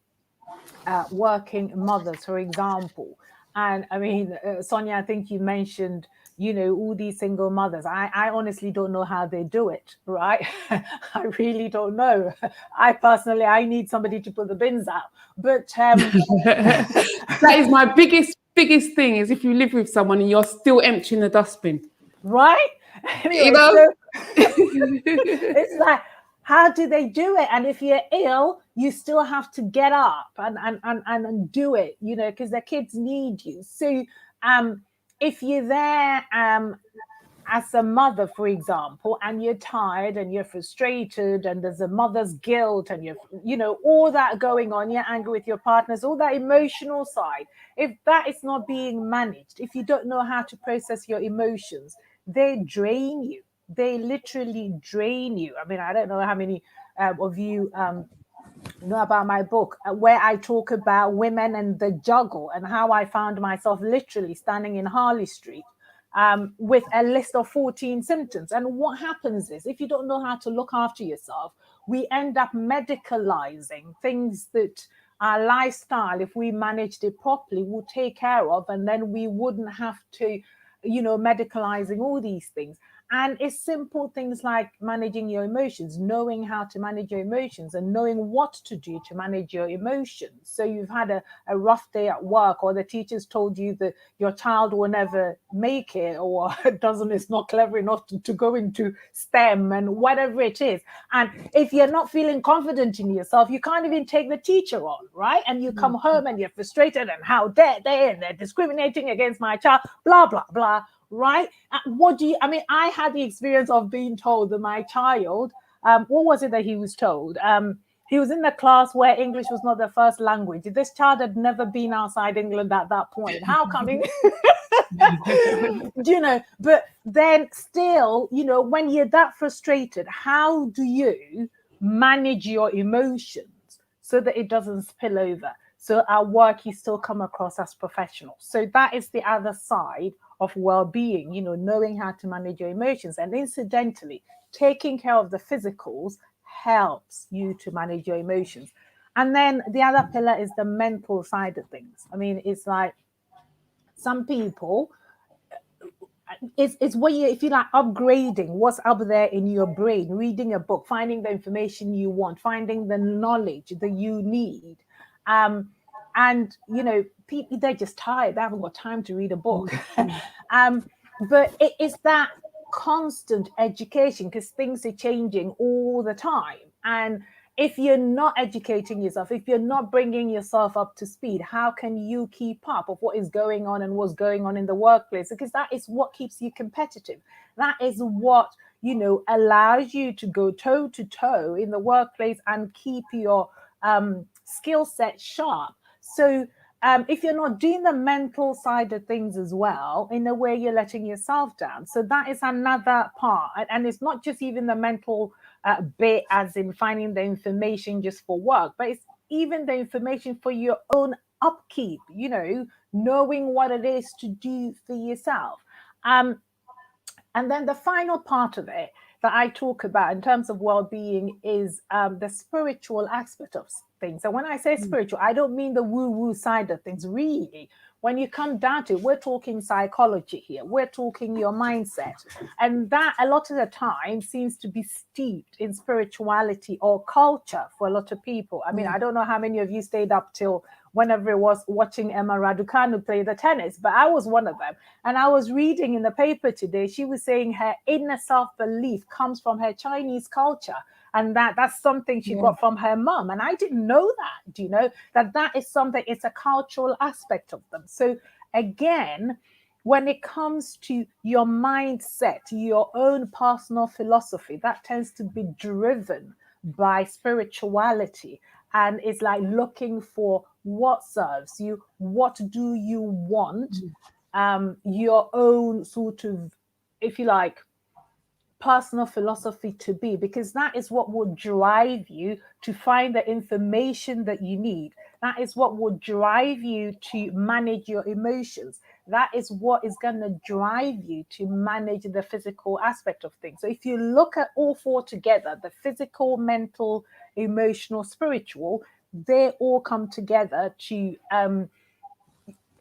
working mothers, for example, and I mean, Sonia, I think you mentioned, all these single mothers. I honestly don't know how they do it, right? I really don't know. I need somebody to put the bins out. But that is my biggest thing, is if you live with someone and you're still emptying the dustbin. Right? Anyway, so it's like, how do they do it? And if you're ill, you still have to get up and do it, because the kids need you. So if you're there as a mother, for example, and you're tired and you're frustrated and there's a mother's guilt and all that going on, you're angry with your partners, all that emotional side, if that is not being managed, if you don't know how to process your emotions, they drain you. They literally drain you. I mean, I don't know how many of you know about my book, where I talk about women and the juggle, and how I found myself literally standing in Harley Street with a list of 14 symptoms. And what happens is, if you don't know how to look after yourself, we end up medicalizing things that our lifestyle, if we managed it properly, will take care of, and then we wouldn't have to, medicalizing all these things. And it's simple things like managing your emotions, knowing how to manage your emotions, and knowing what to do to manage your emotions. So you've had a rough day at work, or the teachers told you that your child will never make it, or is not clever enough to go into STEM, and whatever it is. And if you're not feeling confident in yourself, you can't even take the teacher on, right? And you come home and you're frustrated, and how dare they, and they're discriminating against my child, blah, blah, blah. Right? I had the experience of being told that my child, what was it that he was told? He was in the class where English was not the first language. This child had never been outside England at that point. How coming? But then still, when you're that frustrated, how do you manage your emotions so that it doesn't spill over? So our work, you still come across as professional. So that is the other side of well-being, knowing how to manage your emotions. And incidentally, taking care of the physicals helps you to manage your emotions. And then the other pillar is the mental side of things. I mean, it's like some people, it's where you, if you like, upgrading what's up there in your brain, reading a book, finding the information you want, finding the knowledge that you need. And people, they're just tired. They haven't got time to read a book. But it is that constant education, because things are changing all the time. And if you're not educating yourself, if you're not bringing yourself up to speed, how can you keep up of what is going on and what's going on in the workplace? Because that is what keeps you competitive. That is what, allows you to go toe to toe in the workplace and keep your skill set sharp. So if you're not doing the mental side of things as well, in a way, you're letting yourself down. So that is another part. And it's not just even the mental bit, as in finding the information just for work, but it's even the information for your own upkeep, knowing what it is to do for yourself. And then the final part of it that I talk about in terms of well-being is the spiritual aspect of things. And when I say spiritual, I don't mean the woo-woo side of things, really. When you come down to it, we're talking psychology here. We're talking your mindset. And that a lot of the time seems to be steeped in spirituality or culture for a lot of people. I mean, I don't know how many of you stayed up till whenever it was watching Emma Raducanu play the tennis, but I was one of them. And I was reading in the paper today, she was saying her inner self-belief comes from her Chinese culture. And that's something she got from her mom. And I didn't know that. Do you know that is something, it's a cultural aspect of them. So again, when it comes to your mindset, your own personal philosophy, that tends to be driven by spirituality. And it's like looking for what serves you, what do you want, your own sort of, if you like, personal philosophy to be, because that is what will drive you to find the information that you need. That is what will drive you to manage your emotions. That is what is going to drive you to manage the physical aspect of things. So if you look at all four together, the physical, mental, emotional, spiritual, they all come together to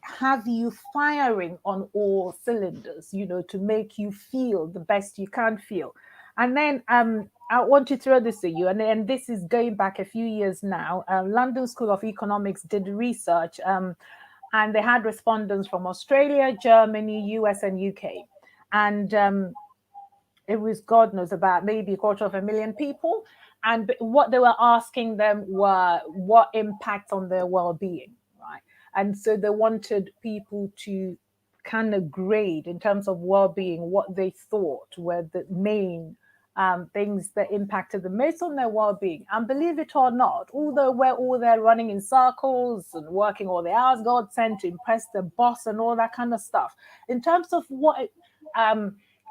have you firing on all cylinders, to make you feel the best you can feel. And then I want to throw this at you, and this is going back a few years now. London School of Economics did research, and they had respondents from Australia, Germany, US, and UK. And it was, God knows, about maybe 250,000 people. And what they were asking them were what impact on their well-being, right? And so they wanted people to kind of grade in terms of well-being what they thought were the main things that impacted the most on their well-being. And believe it or not, although we're all there running in circles and working all the hours God sent to impress the boss and all that kind of stuff, in terms of what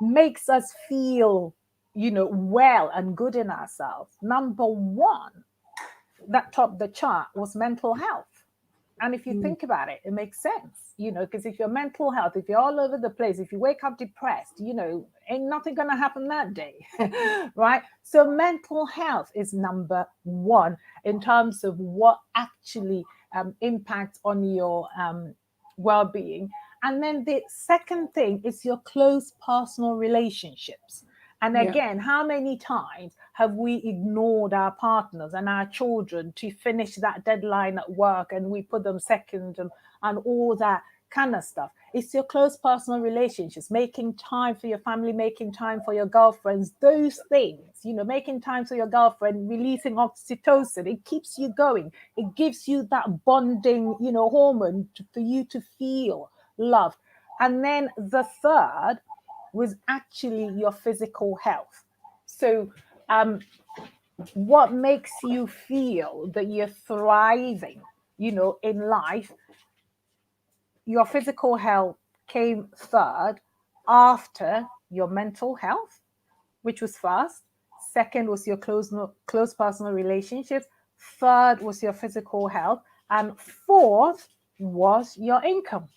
makes us feel, well and good in ourselves, number one that topped the chart was mental health. And if you think about it, it makes sense, because if your mental health, if you're all over the place, if you wake up depressed, ain't nothing going to happen that day, right? So mental health is number one in terms of what actually impacts on your well-being. And then the second thing is your close personal relationships. And again, how many times have we ignored our partners and our children to finish that deadline at work, and we put them second and all that kind of stuff? It's your close personal relationships, making time for your family, making time for your girlfriends, those things, making time for your girlfriend, releasing oxytocin. It keeps you going. It gives you that bonding, hormone for you to feel loved. And then the third was actually your physical health. So what makes you feel that you're thriving, in life? Your physical health came third after your mental health, which was first. Second was your close personal relationships. Third was your physical health. And fourth was your income.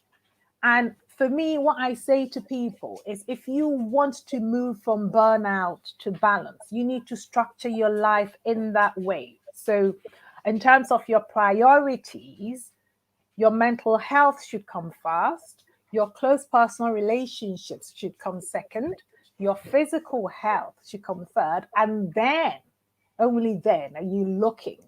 And for me, what I say to people is, if you want to move from burnout to balance, you need to structure your life in that way. So in terms of your priorities, your mental health should come first. Your close personal relationships should come second. Your physical health should come third. And then, only then, are you looking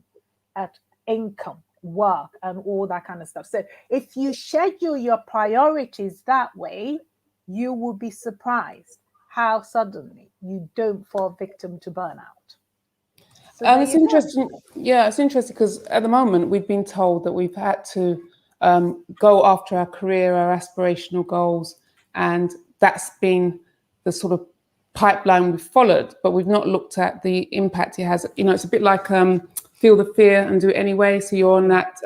at income, work, and all that kind of stuff. So if you schedule your priorities that way, you will be surprised how suddenly you don't fall victim to burnout. So there It's you go. interesting. Yeah, it's interesting because at the moment we've been told that we've had to go after our career, our aspirational goals, and that's been the sort of pipeline we've followed. But we've not looked at the impact it has. You know, it's a bit like feel the fear and do it anyway. So you're on that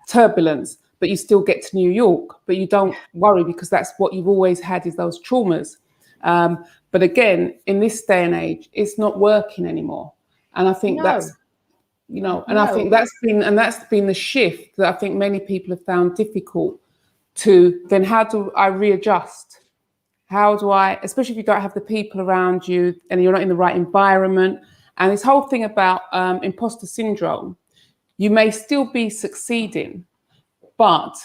turbulence, but you still get to New York, but you don't worry because that's what you've always had is those traumas. But again, in this day and age, it's not working anymore. And I think that's, you know, and I think that's been the shift that I think many people have found difficult to then how do I readjust? How do I, especially if you don't have the people around you and you're not in the right environment. And this whole thing about imposter syndrome, you may still be succeeding, but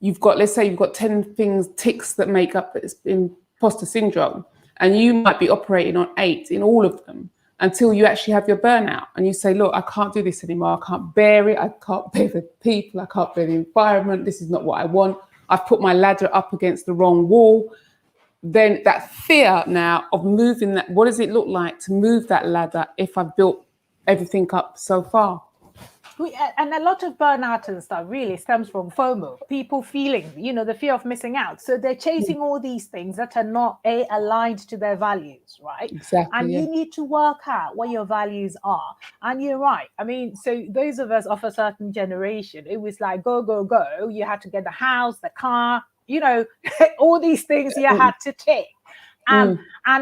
you've got, let's say you've got 10 ticks that make up this imposter syndrome, and you might be operating on 8 in all of them until you actually have your burnout and you say, look, I can't do this anymore. I can't bear it. I can't bear the people. I can't bear the environment. This is not what I want. I've put my ladder up against the wrong wall. Then that fear now of moving that, what does it look like to move that ladder if I've built everything up so far? And a lot of burnout and stuff really stems from FOMO, people feeling, you know, the fear of missing out. So they're chasing all these things that are not aligned to their values, right? Exactly. And you need to work out what your values are. And you're right. I mean, so those of us of a certain generation, it was like, go, go, go. You had to get the house, the car, you know, all these things you had to take. And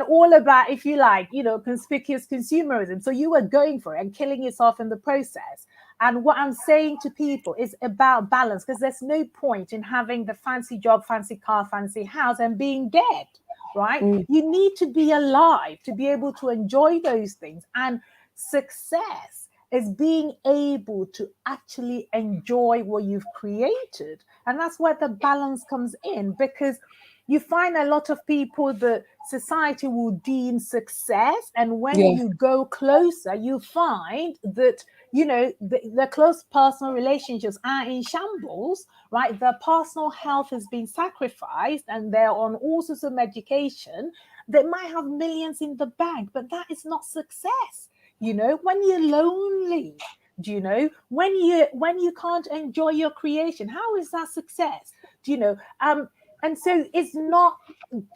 all about, if you like, you know, conspicuous consumerism. So you were going for it and killing yourself in the process. And what I'm saying to people is about balance, because there's no point in having the fancy job, fancy car, fancy house and being dead, right? You need to be alive to be able to enjoy those things. And success is being able to actually enjoy what you've created. And that's where the balance comes in, because you find a lot of people that society will deem success. And when you go closer, you find that, you know, the close personal relationships are in shambles, right? Their personal health has been sacrificed and they're on all sorts of medication. They might have millions in the bank, but that is not success. You know, when you're lonely, do you know, when you can't enjoy your creation, how is that success? Do you know? And so it's not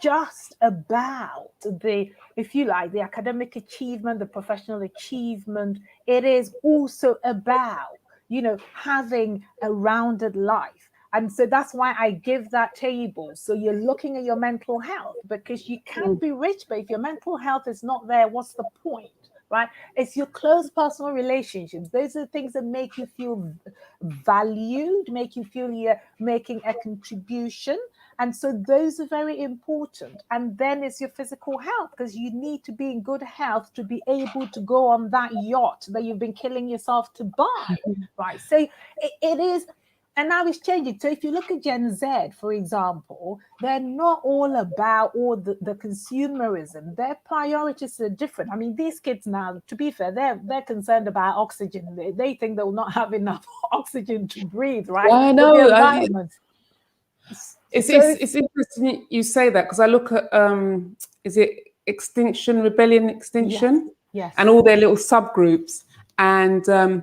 just about the, if you like, the academic achievement, the professional achievement. It is also about, you know, having a rounded life. And so that's why I give that table. So you're looking at your mental health, because you can be rich, but if your mental health is not there, what's the point? Right? It's your close personal relationships. Those are the things that make you feel valued, make you feel you're making a contribution. And so those are very important. And then it's your physical health, because you need to be in good health to be able to go on that yacht that you've been killing yourself to buy, right? So it is, and now it's changing. So if you look at Gen Z, for example, they're not all about all the consumerism. Their priorities are different. I mean, these kids now, to be fair, they're concerned about oxygen. They think they will not have enough oxygen to breathe, right? Yeah, I know. The environment. It's interesting you say that, because I look at is it Rebellion Extinction? Yes. And all their little subgroups, and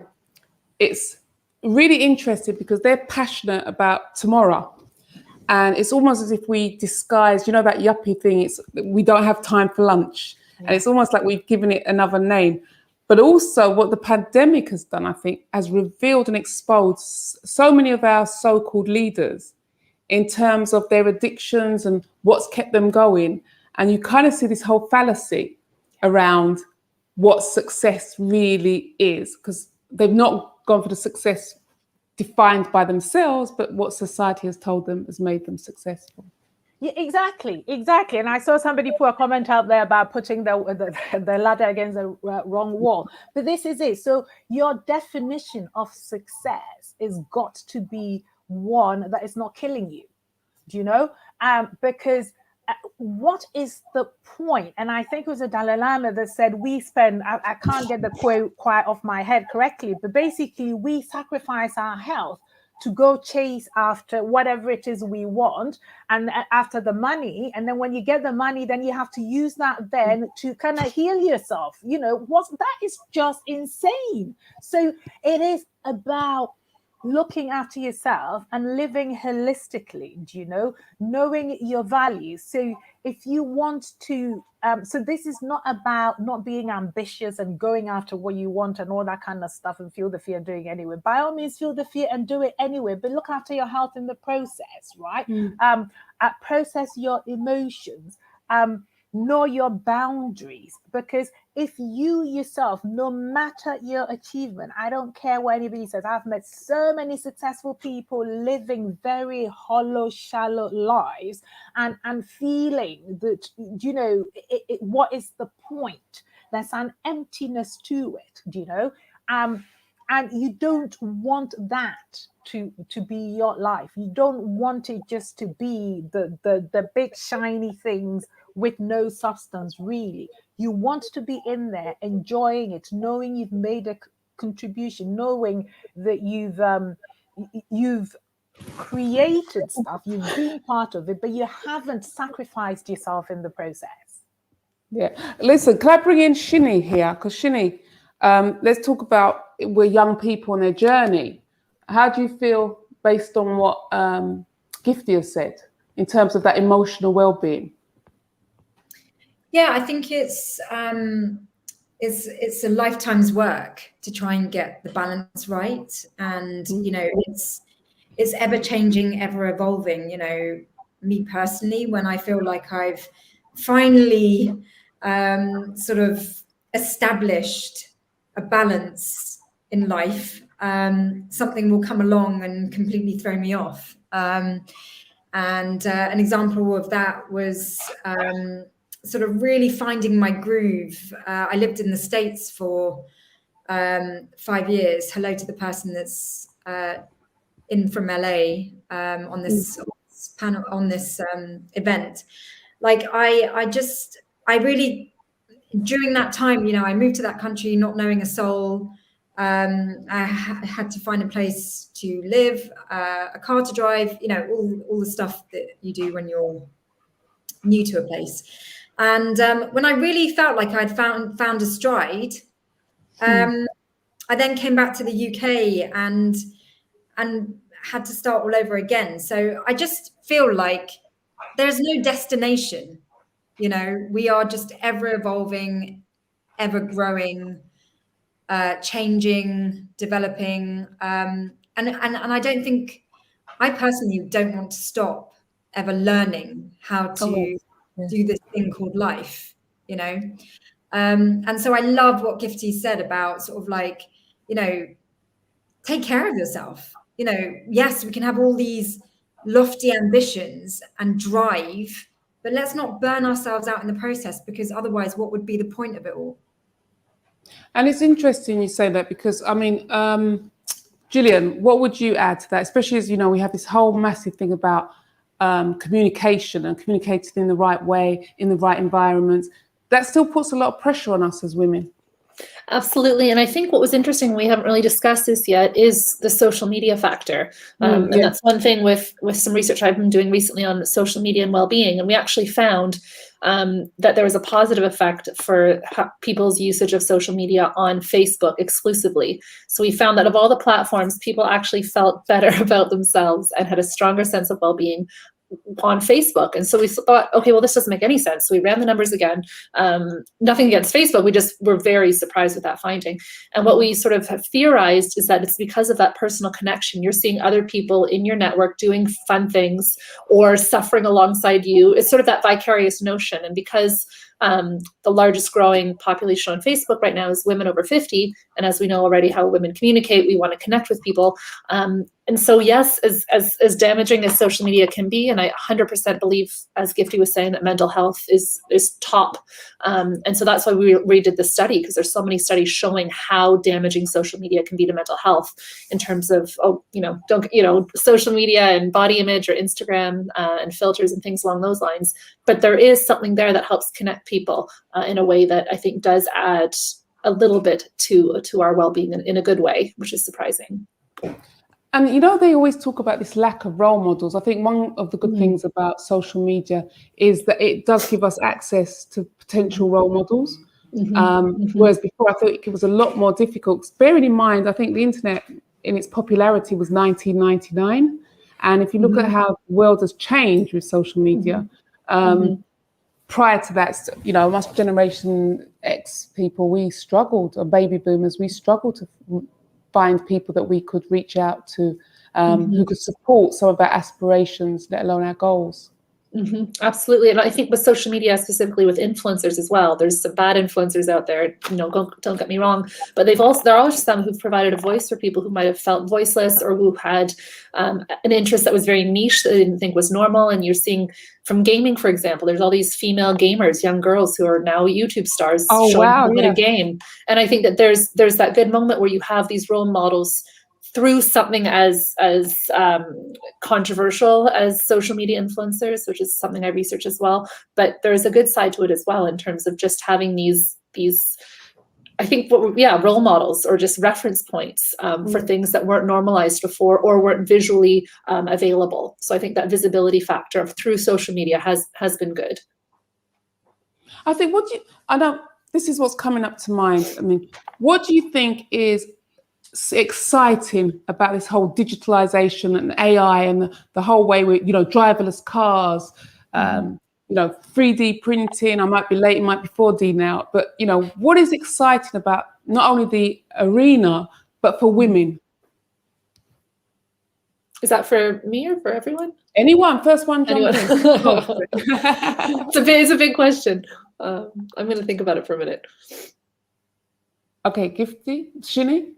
it's really interesting because they're passionate about tomorrow, and it's almost as if we disguise, you know, that yuppie thing. It's we don't have time for lunch, and it's almost like we've given it another name. But also, what the pandemic has done, I think, has revealed and exposed so many of our so-called leaders in terms of their addictions and what's kept them going. And you kind of see this whole fallacy around what success really is, because they've not gone for the success defined by themselves, but what society has told them has made them successful. Yeah, exactly. And I saw somebody put a comment out there about putting the ladder against the wrong wall. But this is it. So your definition of success is got to be one that is not killing you. Do you know? Because what is the point? And I think it was a Dalai Lama that said we spend, I can't get the quote quite off my head correctly, but basically we sacrifice our health to go chase after whatever it is we want, and after the money. And then when you get the money, then you have to use that then to kind of heal yourself. You know, that is just insane. So it is about looking after yourself and living holistically, you know, knowing your values. So if you want to, so this is not about not being ambitious and going after what you want and all that kind of stuff and feel the fear doing anyway. By all means, feel the fear and do it anyway, but look after your health in the process, right? Process your emotions. Know your boundaries, because if you yourself, no matter your achievement, I don't care what anybody says, I've met so many successful people living very hollow, shallow lives and feeling that, you know, what is the point? There's an emptiness to it, you know, and you don't want that to be your life. You don't want it just to be the big shiny things with no substance, really. You want to be in there, enjoying it, knowing you've made a contribution, knowing that you've created stuff, you've been part of it, but you haven't sacrificed yourself in the process. Yeah. Listen, can I bring in Shini here? Because Shini, let's talk about, we're young people on their journey. How do you feel based on what Gifty has said in terms of that emotional well-being? Yeah, I think it's a lifetime's work to try and get the balance right, and you know, it's ever changing, ever evolving. You know, me personally, when I feel like I've finally sort of established a balance in life, something will come along and completely throw me off. And an example of that was sort of really finding my groove. I lived in the States for 5 years. Hello to the person that's in from LA on this panel, on this event. Like I really, during that time, you know, I moved to that country not knowing a soul. I had to find a place to live, a car to drive, you know, all the stuff that you do when you're new to a place. And when I really felt like I'd found a stride, I then came back to the UK and had to start all over again. So I just feel like there's no destination. You know, we are just ever evolving, ever growing, changing, developing, and I don't think, I personally don't want to stop ever learning how to do this thing called life, you know. And so I love what Gifty said about sort of like, you know, take care of yourself. You know, yes, we can have all these lofty ambitions and drive, but let's not burn ourselves out in the process, because otherwise what would be the point of it all? And it's interesting you say that, because I mean, Gillian, what would you add to that? Especially as, you know, we have this whole massive thing about communication and communicating in the right way, in the right environment. That still puts a lot of pressure on us as women. Absolutely. And I think what was interesting, we haven't really discussed this yet, is the social media factor. And that's one thing with some research I've been doing recently on social media and well-being. And we actually found that there was a positive effect for people's usage of social media on Facebook exclusively. So we found that of all the platforms, people actually felt better about themselves and had a stronger sense of well-being on Facebook. And so we thought, okay, well, this doesn't make any sense. So we ran the numbers again. Nothing against Facebook. We just were very surprised with that finding. And what we sort of have theorized is that it's because of that personal connection. You're seeing other people in your network doing fun things or suffering alongside you. It's sort of that vicarious notion. And because the largest growing population on Facebook right now is women over 50. And as we know already how women communicate, we want to connect with people. And so, yes, as damaging as social media can be, and I 100% believe, as Gifty was saying, that mental health is top. And so that's why we redid the study, because there's so many studies showing how damaging social media can be to mental health in terms of, social media and body image or Instagram and filters and things along those lines. But there is something there that helps connect people in a way that I think does add a little bit to our well-being in a good way, which is surprising. And you know, they always talk about this lack of role models. I think one of the good things about social media is that it does give us access to potential role models. Whereas before, I thought it was a lot more difficult. Bearing in mind, I think the internet in its popularity was 1999. And if you look at how the world has changed with social media, prior to that, you know, us Generation X people, we struggled, or baby boomers, we struggled to find people that we could reach out to, who could support some of our aspirations, let alone our goals. Absolutely. And I think with social media, specifically with influencers as well, there's some bad influencers out there, you know, don't get me wrong, but there are also some who've provided a voice for people who might have felt voiceless, or who had an interest that was very niche that they didn't think was normal. And you're seeing from gaming, for example, there's all these female gamers, young girls who are now YouTube stars showing how to game. And I think that there's that good moment where you have these role models through something as controversial as social media influencers, which is something I research as well. But there's a good side to it as well, in terms of just having these I think, role models, or just reference points for things that weren't normalized before, or weren't visually available. So I think that visibility factor through social media has been good. I think, I know this is what's coming up to mind. I mean, what do you think is exciting about this whole digitalization and AI, and the whole way we, you know, driverless cars, you know, 3D printing? I might be late, it might be 4D now, but you know, what is exciting about not only the arena, but for women? Is that for me or for everyone? Anyone, first one, jump in. It's a big question. I'm going to think about it for a minute. Okay, Gifty, Shini?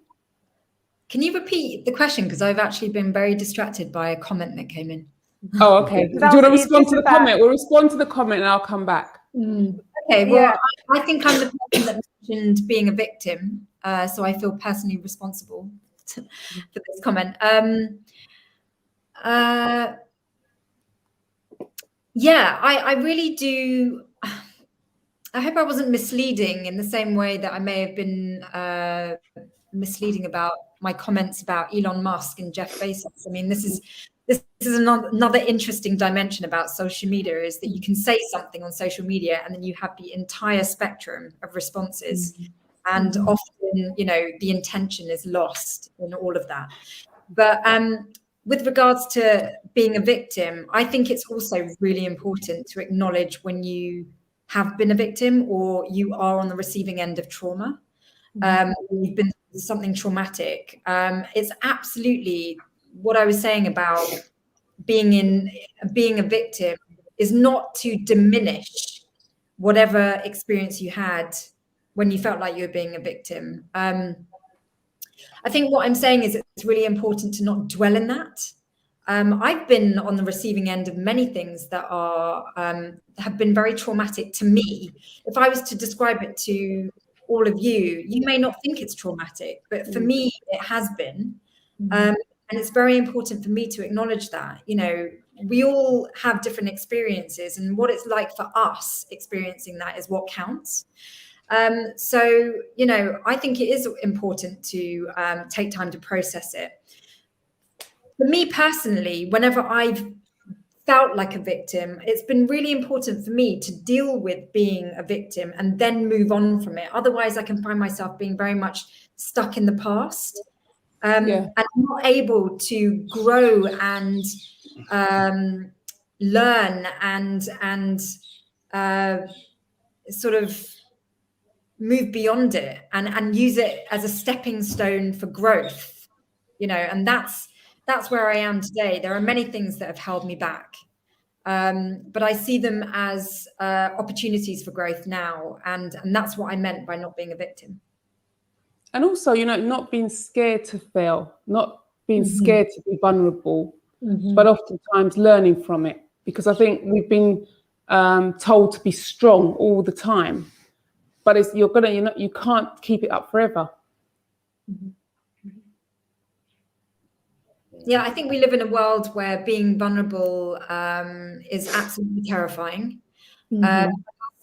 Can you repeat the question? Because I've actually been very distracted by a comment that came in. Oh, okay. Do you want to respond to the comment? We'll respond to the comment and I'll come back. Okay, well, I think I'm the person that mentioned being a victim, so I feel personally responsible for this comment. Yeah, I really do. I hope I wasn't misleading in the same way that I may have been misleading about my comments about Elon Musk and Jeff Bezos. I mean, this is another interesting dimension about social media, is that you can say something on social media and then you have the entire spectrum of responses. And often, you know, the intention is lost in all of that. But with regards to being a victim, I think it's also really important to acknowledge when you have been a victim, or you are on the receiving end of trauma. You've been through something traumatic. It's absolutely what I was saying about being a victim is not to diminish whatever experience you had when you felt like you were being a victim. I think what I'm saying is it's really important to not dwell in that. I've been on the receiving end of many things that are have been very traumatic to me. If I was to describe it to all of you, you may not think it's traumatic, but for me, it has been. And it's very important for me to acknowledge that. You know, we all have different experiences, and what it's like for us experiencing that is what counts. So, you know, I think it is important to take time to process it. For me personally, whenever I've felt like a victim, it's been really important for me to deal with being a victim and then move on from it. Otherwise, I can find myself being very much stuck in the past, and not able to grow and learn and sort of move beyond it and use it as a stepping stone for growth, you know. And that's where I am today. There are many things that have held me back, but I see them as opportunities for growth now, and that's what I meant by not being a victim. And also, you know, not being scared to fail, not being scared to be vulnerable, but oftentimes learning from it. Because I think we've been told to be strong all the time, but you can't keep it up forever. Yeah, I think we live in a world where being vulnerable is absolutely terrifying.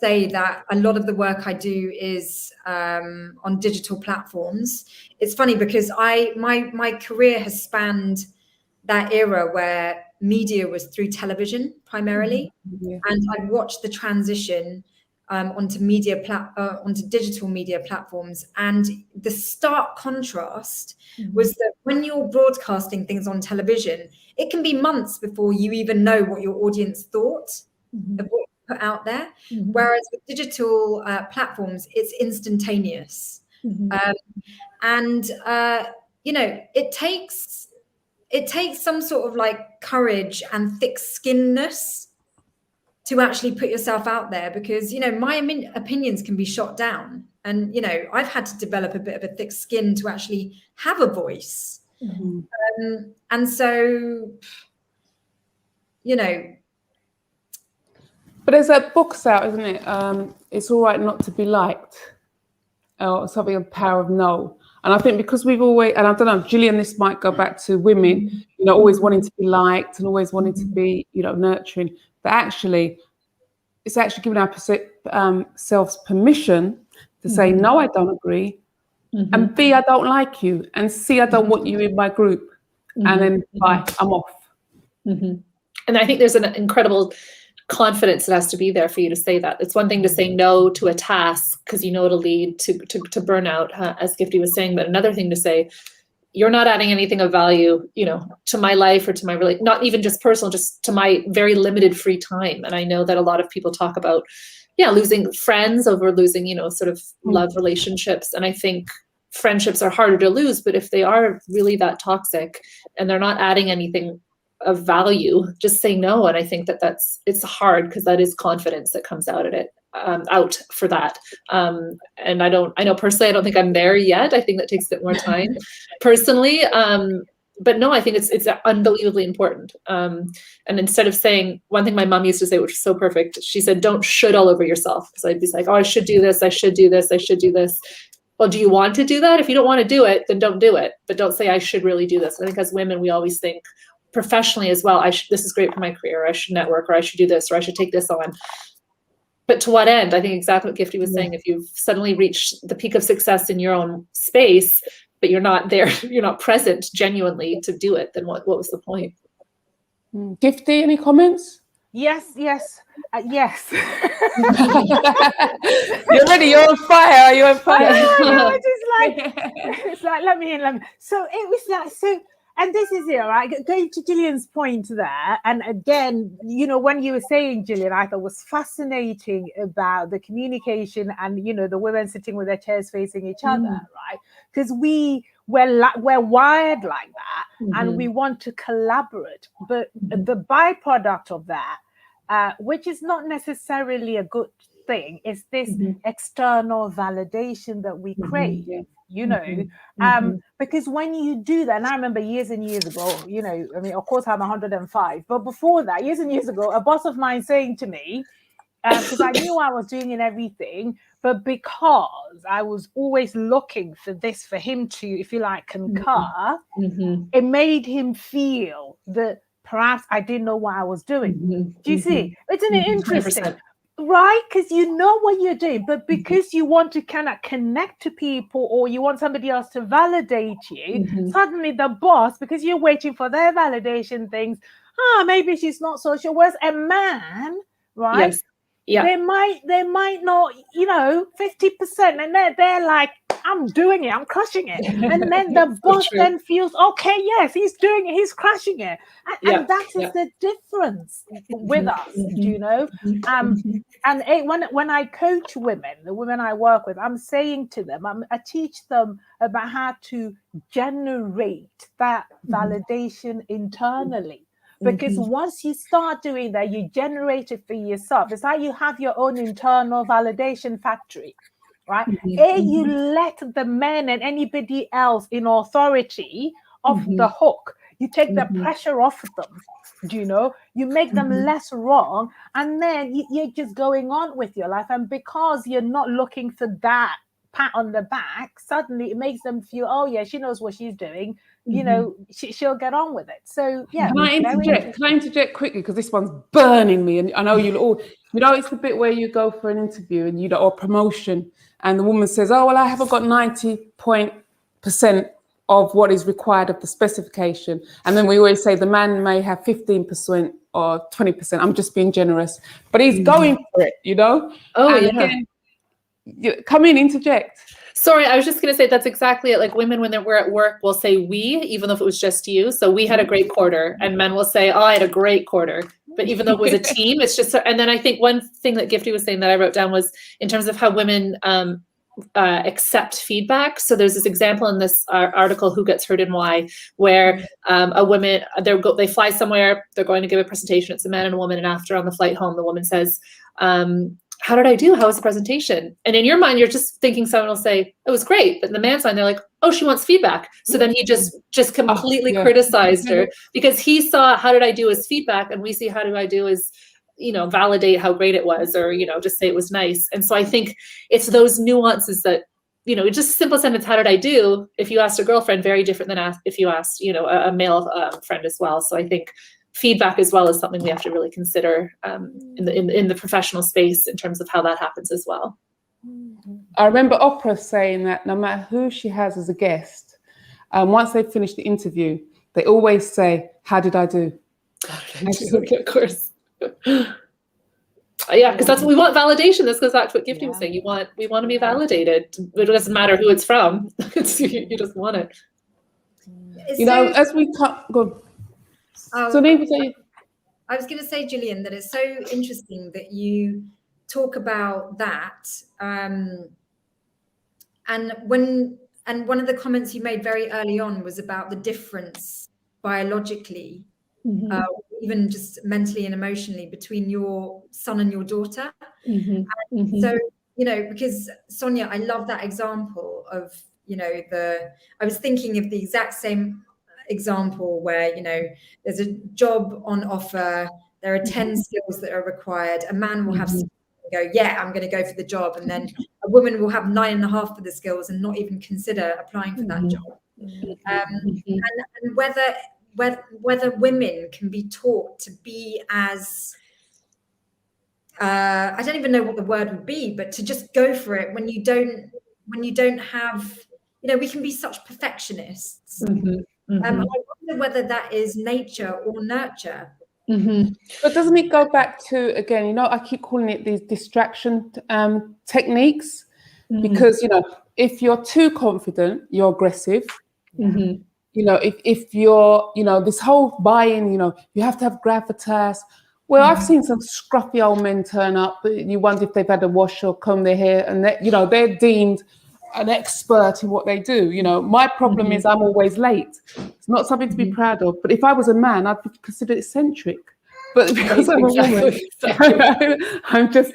say that a lot of the work I do is on digital platforms. It's funny because my career has spanned that era where media was through television primarily, and I've watched the transition onto digital media platforms. And the stark contrast was that when you're broadcasting things on television, it can be months before you even know what your audience thought of what you put out there. Whereas with digital platforms, it's instantaneous. And it takes some sort of like courage and thick-skinnedness to actually put yourself out there, because my opinions can be shot down, and I've had to develop a bit of a thick skin to actually have a voice. And so But there's that books out, isn't it? It's all right not to be liked, or something of Power of No. And I think because we've always, and I don't know, Gillian, this might go back to women, always wanting to be liked and always wanting to be, nurturing. But actually, it's actually giving ourselves permission to say, no, I don't agree. And B, I don't like you. And C, I don't want you in my group. And then bye, I'm off. And I think there's an incredible confidence that has to be there for you to say that. It's one thing to say no to a task because it'll lead to burnout, as Gifty was saying, but another thing to say, you're not adding anything of value, to my life or to my not even just personal, just to my very limited free time. And I know that a lot of people talk about, losing friends over losing, sort of love relationships. And I think friendships are harder to lose, but if they are really that toxic and they're not adding anything of value, just say no. And I think it's hard because that is confidence that comes out for that. And I know personally, I don't think I'm there yet. I think that takes a bit more time personally. But no, I think it's unbelievably important. And instead of saying, one thing my mom used to say, which was so perfect, she said, don't should all over yourself. Because I'd be like, oh, I should do this. I should do this. I should do this. Well, do you want to do that? If you don't want to do it, then don't do it. But don't say, I should really do this. I think as women, we always think, professionally as well, this is great for my career, or I should network, or I should do this, or I should take this on. But to what end? I think exactly what Gifty was saying. If you've suddenly reached the peak of success in your own space, but you're not there, you're not present genuinely to do it, then what was the point? Gifty, any comments? Yes. Yes. You're ready. You're on fire. You're on fire. It's like, let me in. So it was like, and this is it, right? Going to Gillian's point there, and again, when you were saying, Gillian, I thought was fascinating about the communication and the women sitting with their chairs facing each other, right? Because we're wired like that, and we want to collaborate. But the byproduct of that, which is not necessarily a good thing, is this external validation that we crave. Because when you do that, and I remember years and years ago, of course I'm 105, but before that, years and years ago, a boss of mine saying to me, because I knew I was doing in everything, but because I was always looking for him to, if you like, concur, it made him feel that perhaps I didn't know what I was doing. Do you see? Isn't it interesting? 100%. Right, because you know what you're doing, but because you want to kind of connect to people, or you want somebody else to validate you, suddenly the boss, because you're waiting for their validation things, maybe she's not so sure. Whereas a man, right? Yes. Yeah. They might not, 50%, and they're like, I'm doing it, I'm crushing it. And then the boss then feels, okay, yes, he's doing it, he's crushing it. And that is the difference with us, And when I coach women, the women I work with, I'm saying to them, I teach them about how to generate that validation internally. Because once you start doing that, you generate it for yourself. It's like you have your own internal validation factory, right? You let the men and anybody else in authority off the hook. You take the pressure off of them. You make them less wrong, and then you're just going on with your life. And because you're not looking for that pat on the back, suddenly it makes them feel, oh yeah, she knows what she's doing. You know, she'll get on with it. So yeah. Can I interject quickly, because this one's burning me, and I know you'll all, it's the bit where you go for an interview and or promotion, and the woman says, oh, well, I haven't got 90% of what is required of the specification. And then we always say the man may have 15% or 20%. I'm just being generous, but he's going for it, Oh, and yeah. again, come in, interject. Sorry, I was just going to say that's exactly it. Like women, when we're at work, will say we, even though if it was just you. So we had a great quarter, and men will say, oh, I had a great quarter. But even though it was a team, it's just, and then I think one thing that Gifty was saying that I wrote down was in terms of how women accept feedback. So there's this example in this article, Who Gets Hurt and Why, where a woman, they fly somewhere, they're going to give a presentation. It's a man and a woman. And after on the flight home, the woman says, how did I do? How was the presentation? And in your mind, you're just thinking someone will say, it was great. But in the man's mind, they're like, oh, she wants feedback. So then he just completely criticized her because he saw how did I do as feedback. And we see how do I do as, validate how great it was, or, just say it was nice. And so I think it's those nuances that, just a simple sentence, how did I do? If you asked a girlfriend, very different than if you asked, a male friend as well. So I think feedback as well is something we have to really consider in the professional space in terms of how that happens as well. I remember Oprah saying that no matter who she has as a guest, once they finish the interview, they always say, how did I do? Of course. Yeah, because that's what we want, validation. This goes back to what Gifty was saying. We want to be validated. It doesn't matter who it's from. You just want it. As we go. So I was going to say, Gillian, that it's so interesting that you talk about that. And one of the comments you made very early on was about the difference biologically, even just mentally and emotionally, between your son and your daughter. So, because Sonia, I love that example of, I was thinking of the exact same example where, there's a job on offer, there are 10 skills that are required. A man will have go, yeah, I'm going to go for the job. And then a woman will have 9.5 for the skills and not even consider applying for that job. And whether women can be taught to be as, I don't even know what the word would be, but to just go for it when you don't have, we can be such perfectionists. I wonder whether that is nature or nurture. But doesn't it go back to, again, I keep calling it these distraction techniques, because, if you're too confident, you're aggressive. If you're, this whole buy-in, you have to have gravitas. Well, I've seen some scruffy old men turn up. You wonder if they've had a wash or comb their hair, and they're deemed an expert in what they do. My problem is I'm always late. It's not something to be proud of. But if I was a man, I'd be considered eccentric. But because I'm a woman, I'm just,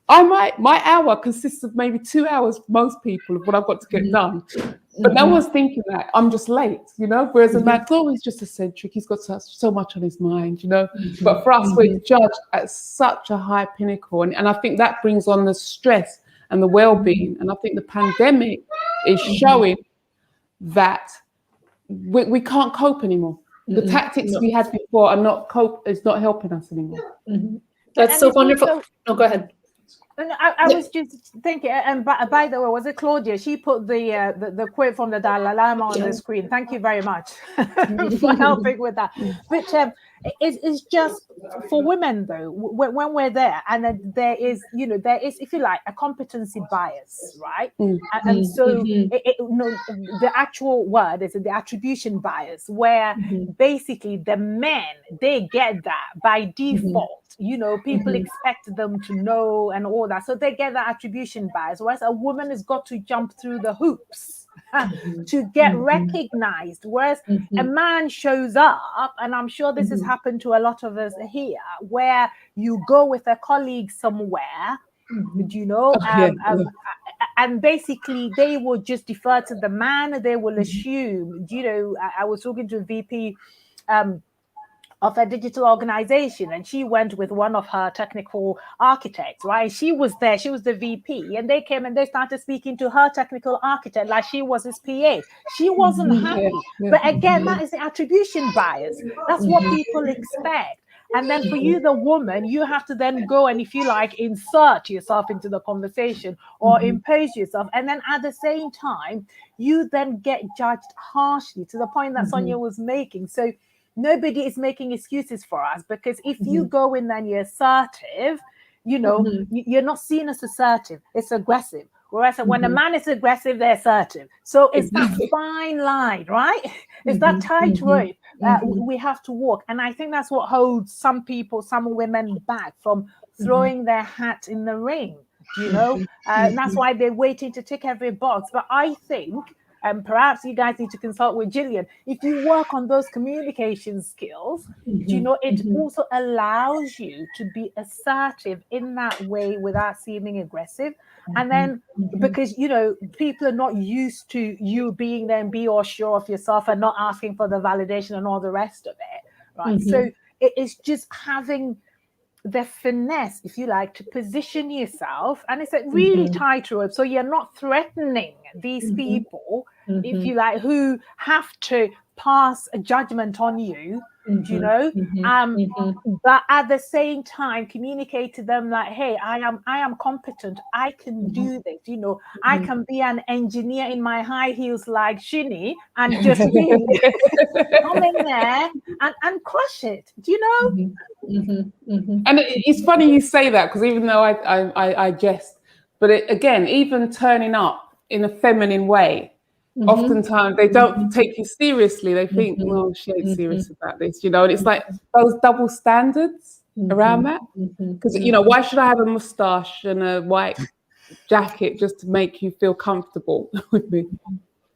my hour consists of maybe 2 hours for most people of what I've got to get done. But no one's thinking that I'm just late, whereas a man, oh, he's just eccentric. He's got so much on his mind, But for us, we're judged at such a high pinnacle. And I think that brings on the stress and the well-being. And I think the pandemic is showing that we can't cope anymore. The tactics we had before is not helping us anymore. That's so wonderful. Oh, go ahead. I was just thinking, and by the way, was it Claudia? She put the quote from the Dalai Lama on the screen. Thank you very much for helping with that. But it's just for women though, when we're there, and there is, if you like, a competency bias, right? And so the actual word is the attribution bias, where basically the men, they get that by default. People expect them to know and all that. So they get the attribution bias, whereas a woman has got to jump through the hoops to get recognized. Whereas a man shows up, and I'm sure this has happened to a lot of us here, where you go with a colleague somewhere, and basically they will just defer to the man. They will assume, I was talking to a VP of a digital organization, and she went with one of her technical architects, right? She was there, she was the VP, and they came and they started speaking to her technical architect like she was his PA. She wasn't happy. But again, that is the attribution bias. That's what people expect. And then for you, the woman, you have to then go and, if you like, insert yourself into the conversation or impose yourself. And then at the same time, you then get judged harshly, to the point that Sonia was making. So nobody is making excuses for us, because if you go in and you're assertive, you know, you're not seen as assertive, it's aggressive. Whereas when a man is aggressive, they're assertive. So it's that fine line, right? It's that tightrope we have to walk. And I think that's what holds some people, some women back from throwing their hat in the ring, you know? And that's why they're waiting to tick every box. But I think, and perhaps you guys need to consult with Gillian, if you work on those communication skills, you know, it also allows you to be assertive in that way without seeming aggressive. And then, because, you know, people are not used to you being there and be all sure of yourself and not asking for the validation and all the rest of it, right? So it is just having the finesse, if you like, to position yourself, and it's a really tightrope, so you're not threatening these people, if you like, who have to pass a judgment on you, you know, but at the same time communicate to them like, hey, I am competent, I can do this, you know, I can be an engineer in my high heels like Shini and just really come in there and crush it, do you know? And it's funny you say that, because even though I jest, but again, even turning up in a feminine way, oftentimes they don't take you seriously. They think, well, she ain't serious about this, you know. And it's like those double standards around that. Because, you know, why should I have a moustache and a white jacket just to make you feel comfortable with me?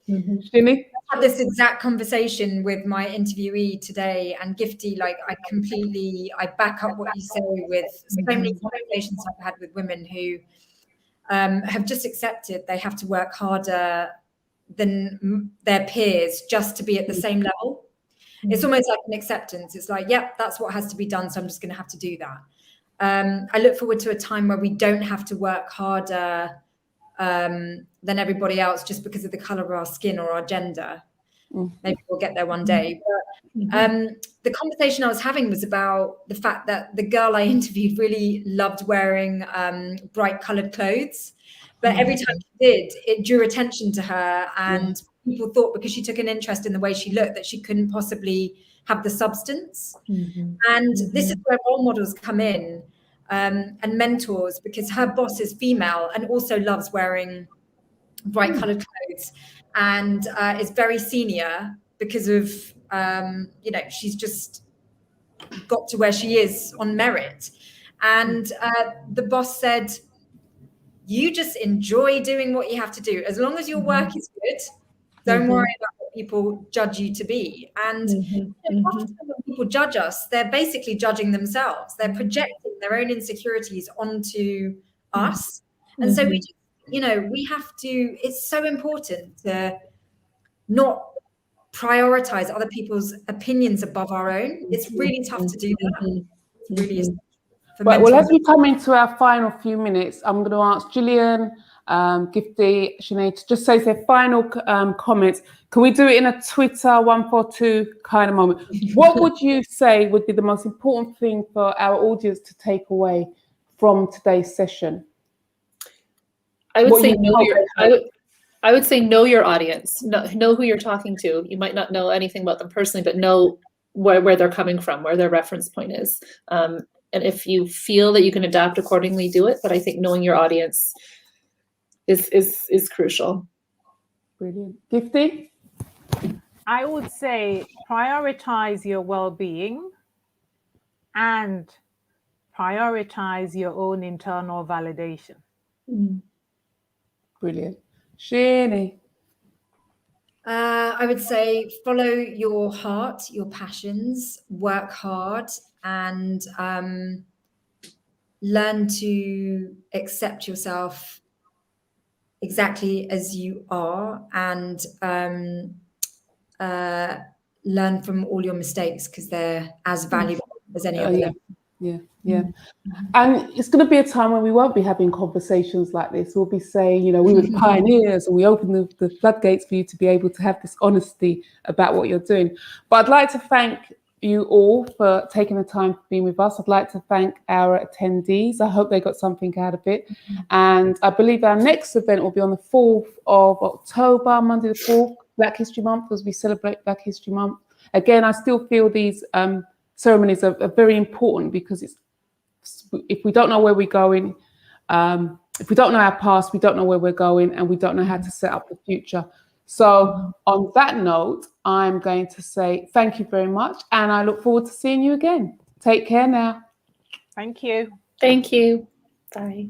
Shini? I had this exact conversation with my interviewee today, and Gifty, like, I back up what you say with so many conversations I've had with women who have just accepted they have to work harder than their peers just to be at the same level. It's almost like an acceptance. It's like, yep, that's what has to be done, so I'm just going to have to do that. I look forward to a time where we don't have to work harder than everybody else just because of the color of our skin or our gender. Maybe we'll get there one day. But the conversation I was having was about the fact that the girl I interviewed really loved wearing bright colored clothes. But every time she did, it drew attention to her, and people thought because she took an interest in the way she looked that she couldn't possibly have the substance. And this is where role models come in, and mentors, because her boss is female and also loves wearing bright colored clothes, and is very senior because of, you know, she's just got to where she is on merit. And the boss said, you just enjoy doing what you have to do. As long as your work is good, don't worry about what people judge you to be. And you know, often when people judge us, they're basically judging themselves. They're projecting their own insecurities onto us. And so we just, you know, we have to, it's so important to not prioritize other people's opinions above our own. It's really tough to do that. It's really essential. Well, as we come into our final few minutes, I'm going to ask Gillian, Gifty, Sinead, to just say their final comments. Can we do it in a Twitter 142 kind of moment? What would you say would be the most important thing for our audience to take away from today's session? I would say I would say know your audience. Know who you're talking to. You might not know anything about them personally, but know where they're coming from, where their reference point is. And if you feel that you can adapt accordingly, do it. But I think knowing your audience is crucial. Brilliant. Gifty? I would say prioritize your well-being and prioritize your own internal validation. Brilliant. Shani? I would say follow your heart, your passions, work hard, and learn to accept yourself exactly as you are, and learn from all your mistakes because they're as valuable as any other. Yeah. And it's going to be a time when we won't be having conversations like this. We'll be saying, you know, we were the pioneers and we opened the floodgates for you to be able to have this honesty about what you're doing. But I'd like to thank you all for taking the time for being with us. I'd like to thank our attendees. I hope they got something out of it. And I believe our next event will be on the 4th of October, Monday the 4th, Black History Month, as we celebrate Black History Month. Again, I still feel these ceremonies are very important because if we don't know where we're going, if we don't know our past, we don't know where we're going, and we don't know how to set up the future. So on that note, I'm going to say thank you very much, and I look forward to seeing you again. Take care now. Thank you. Thank you. Bye.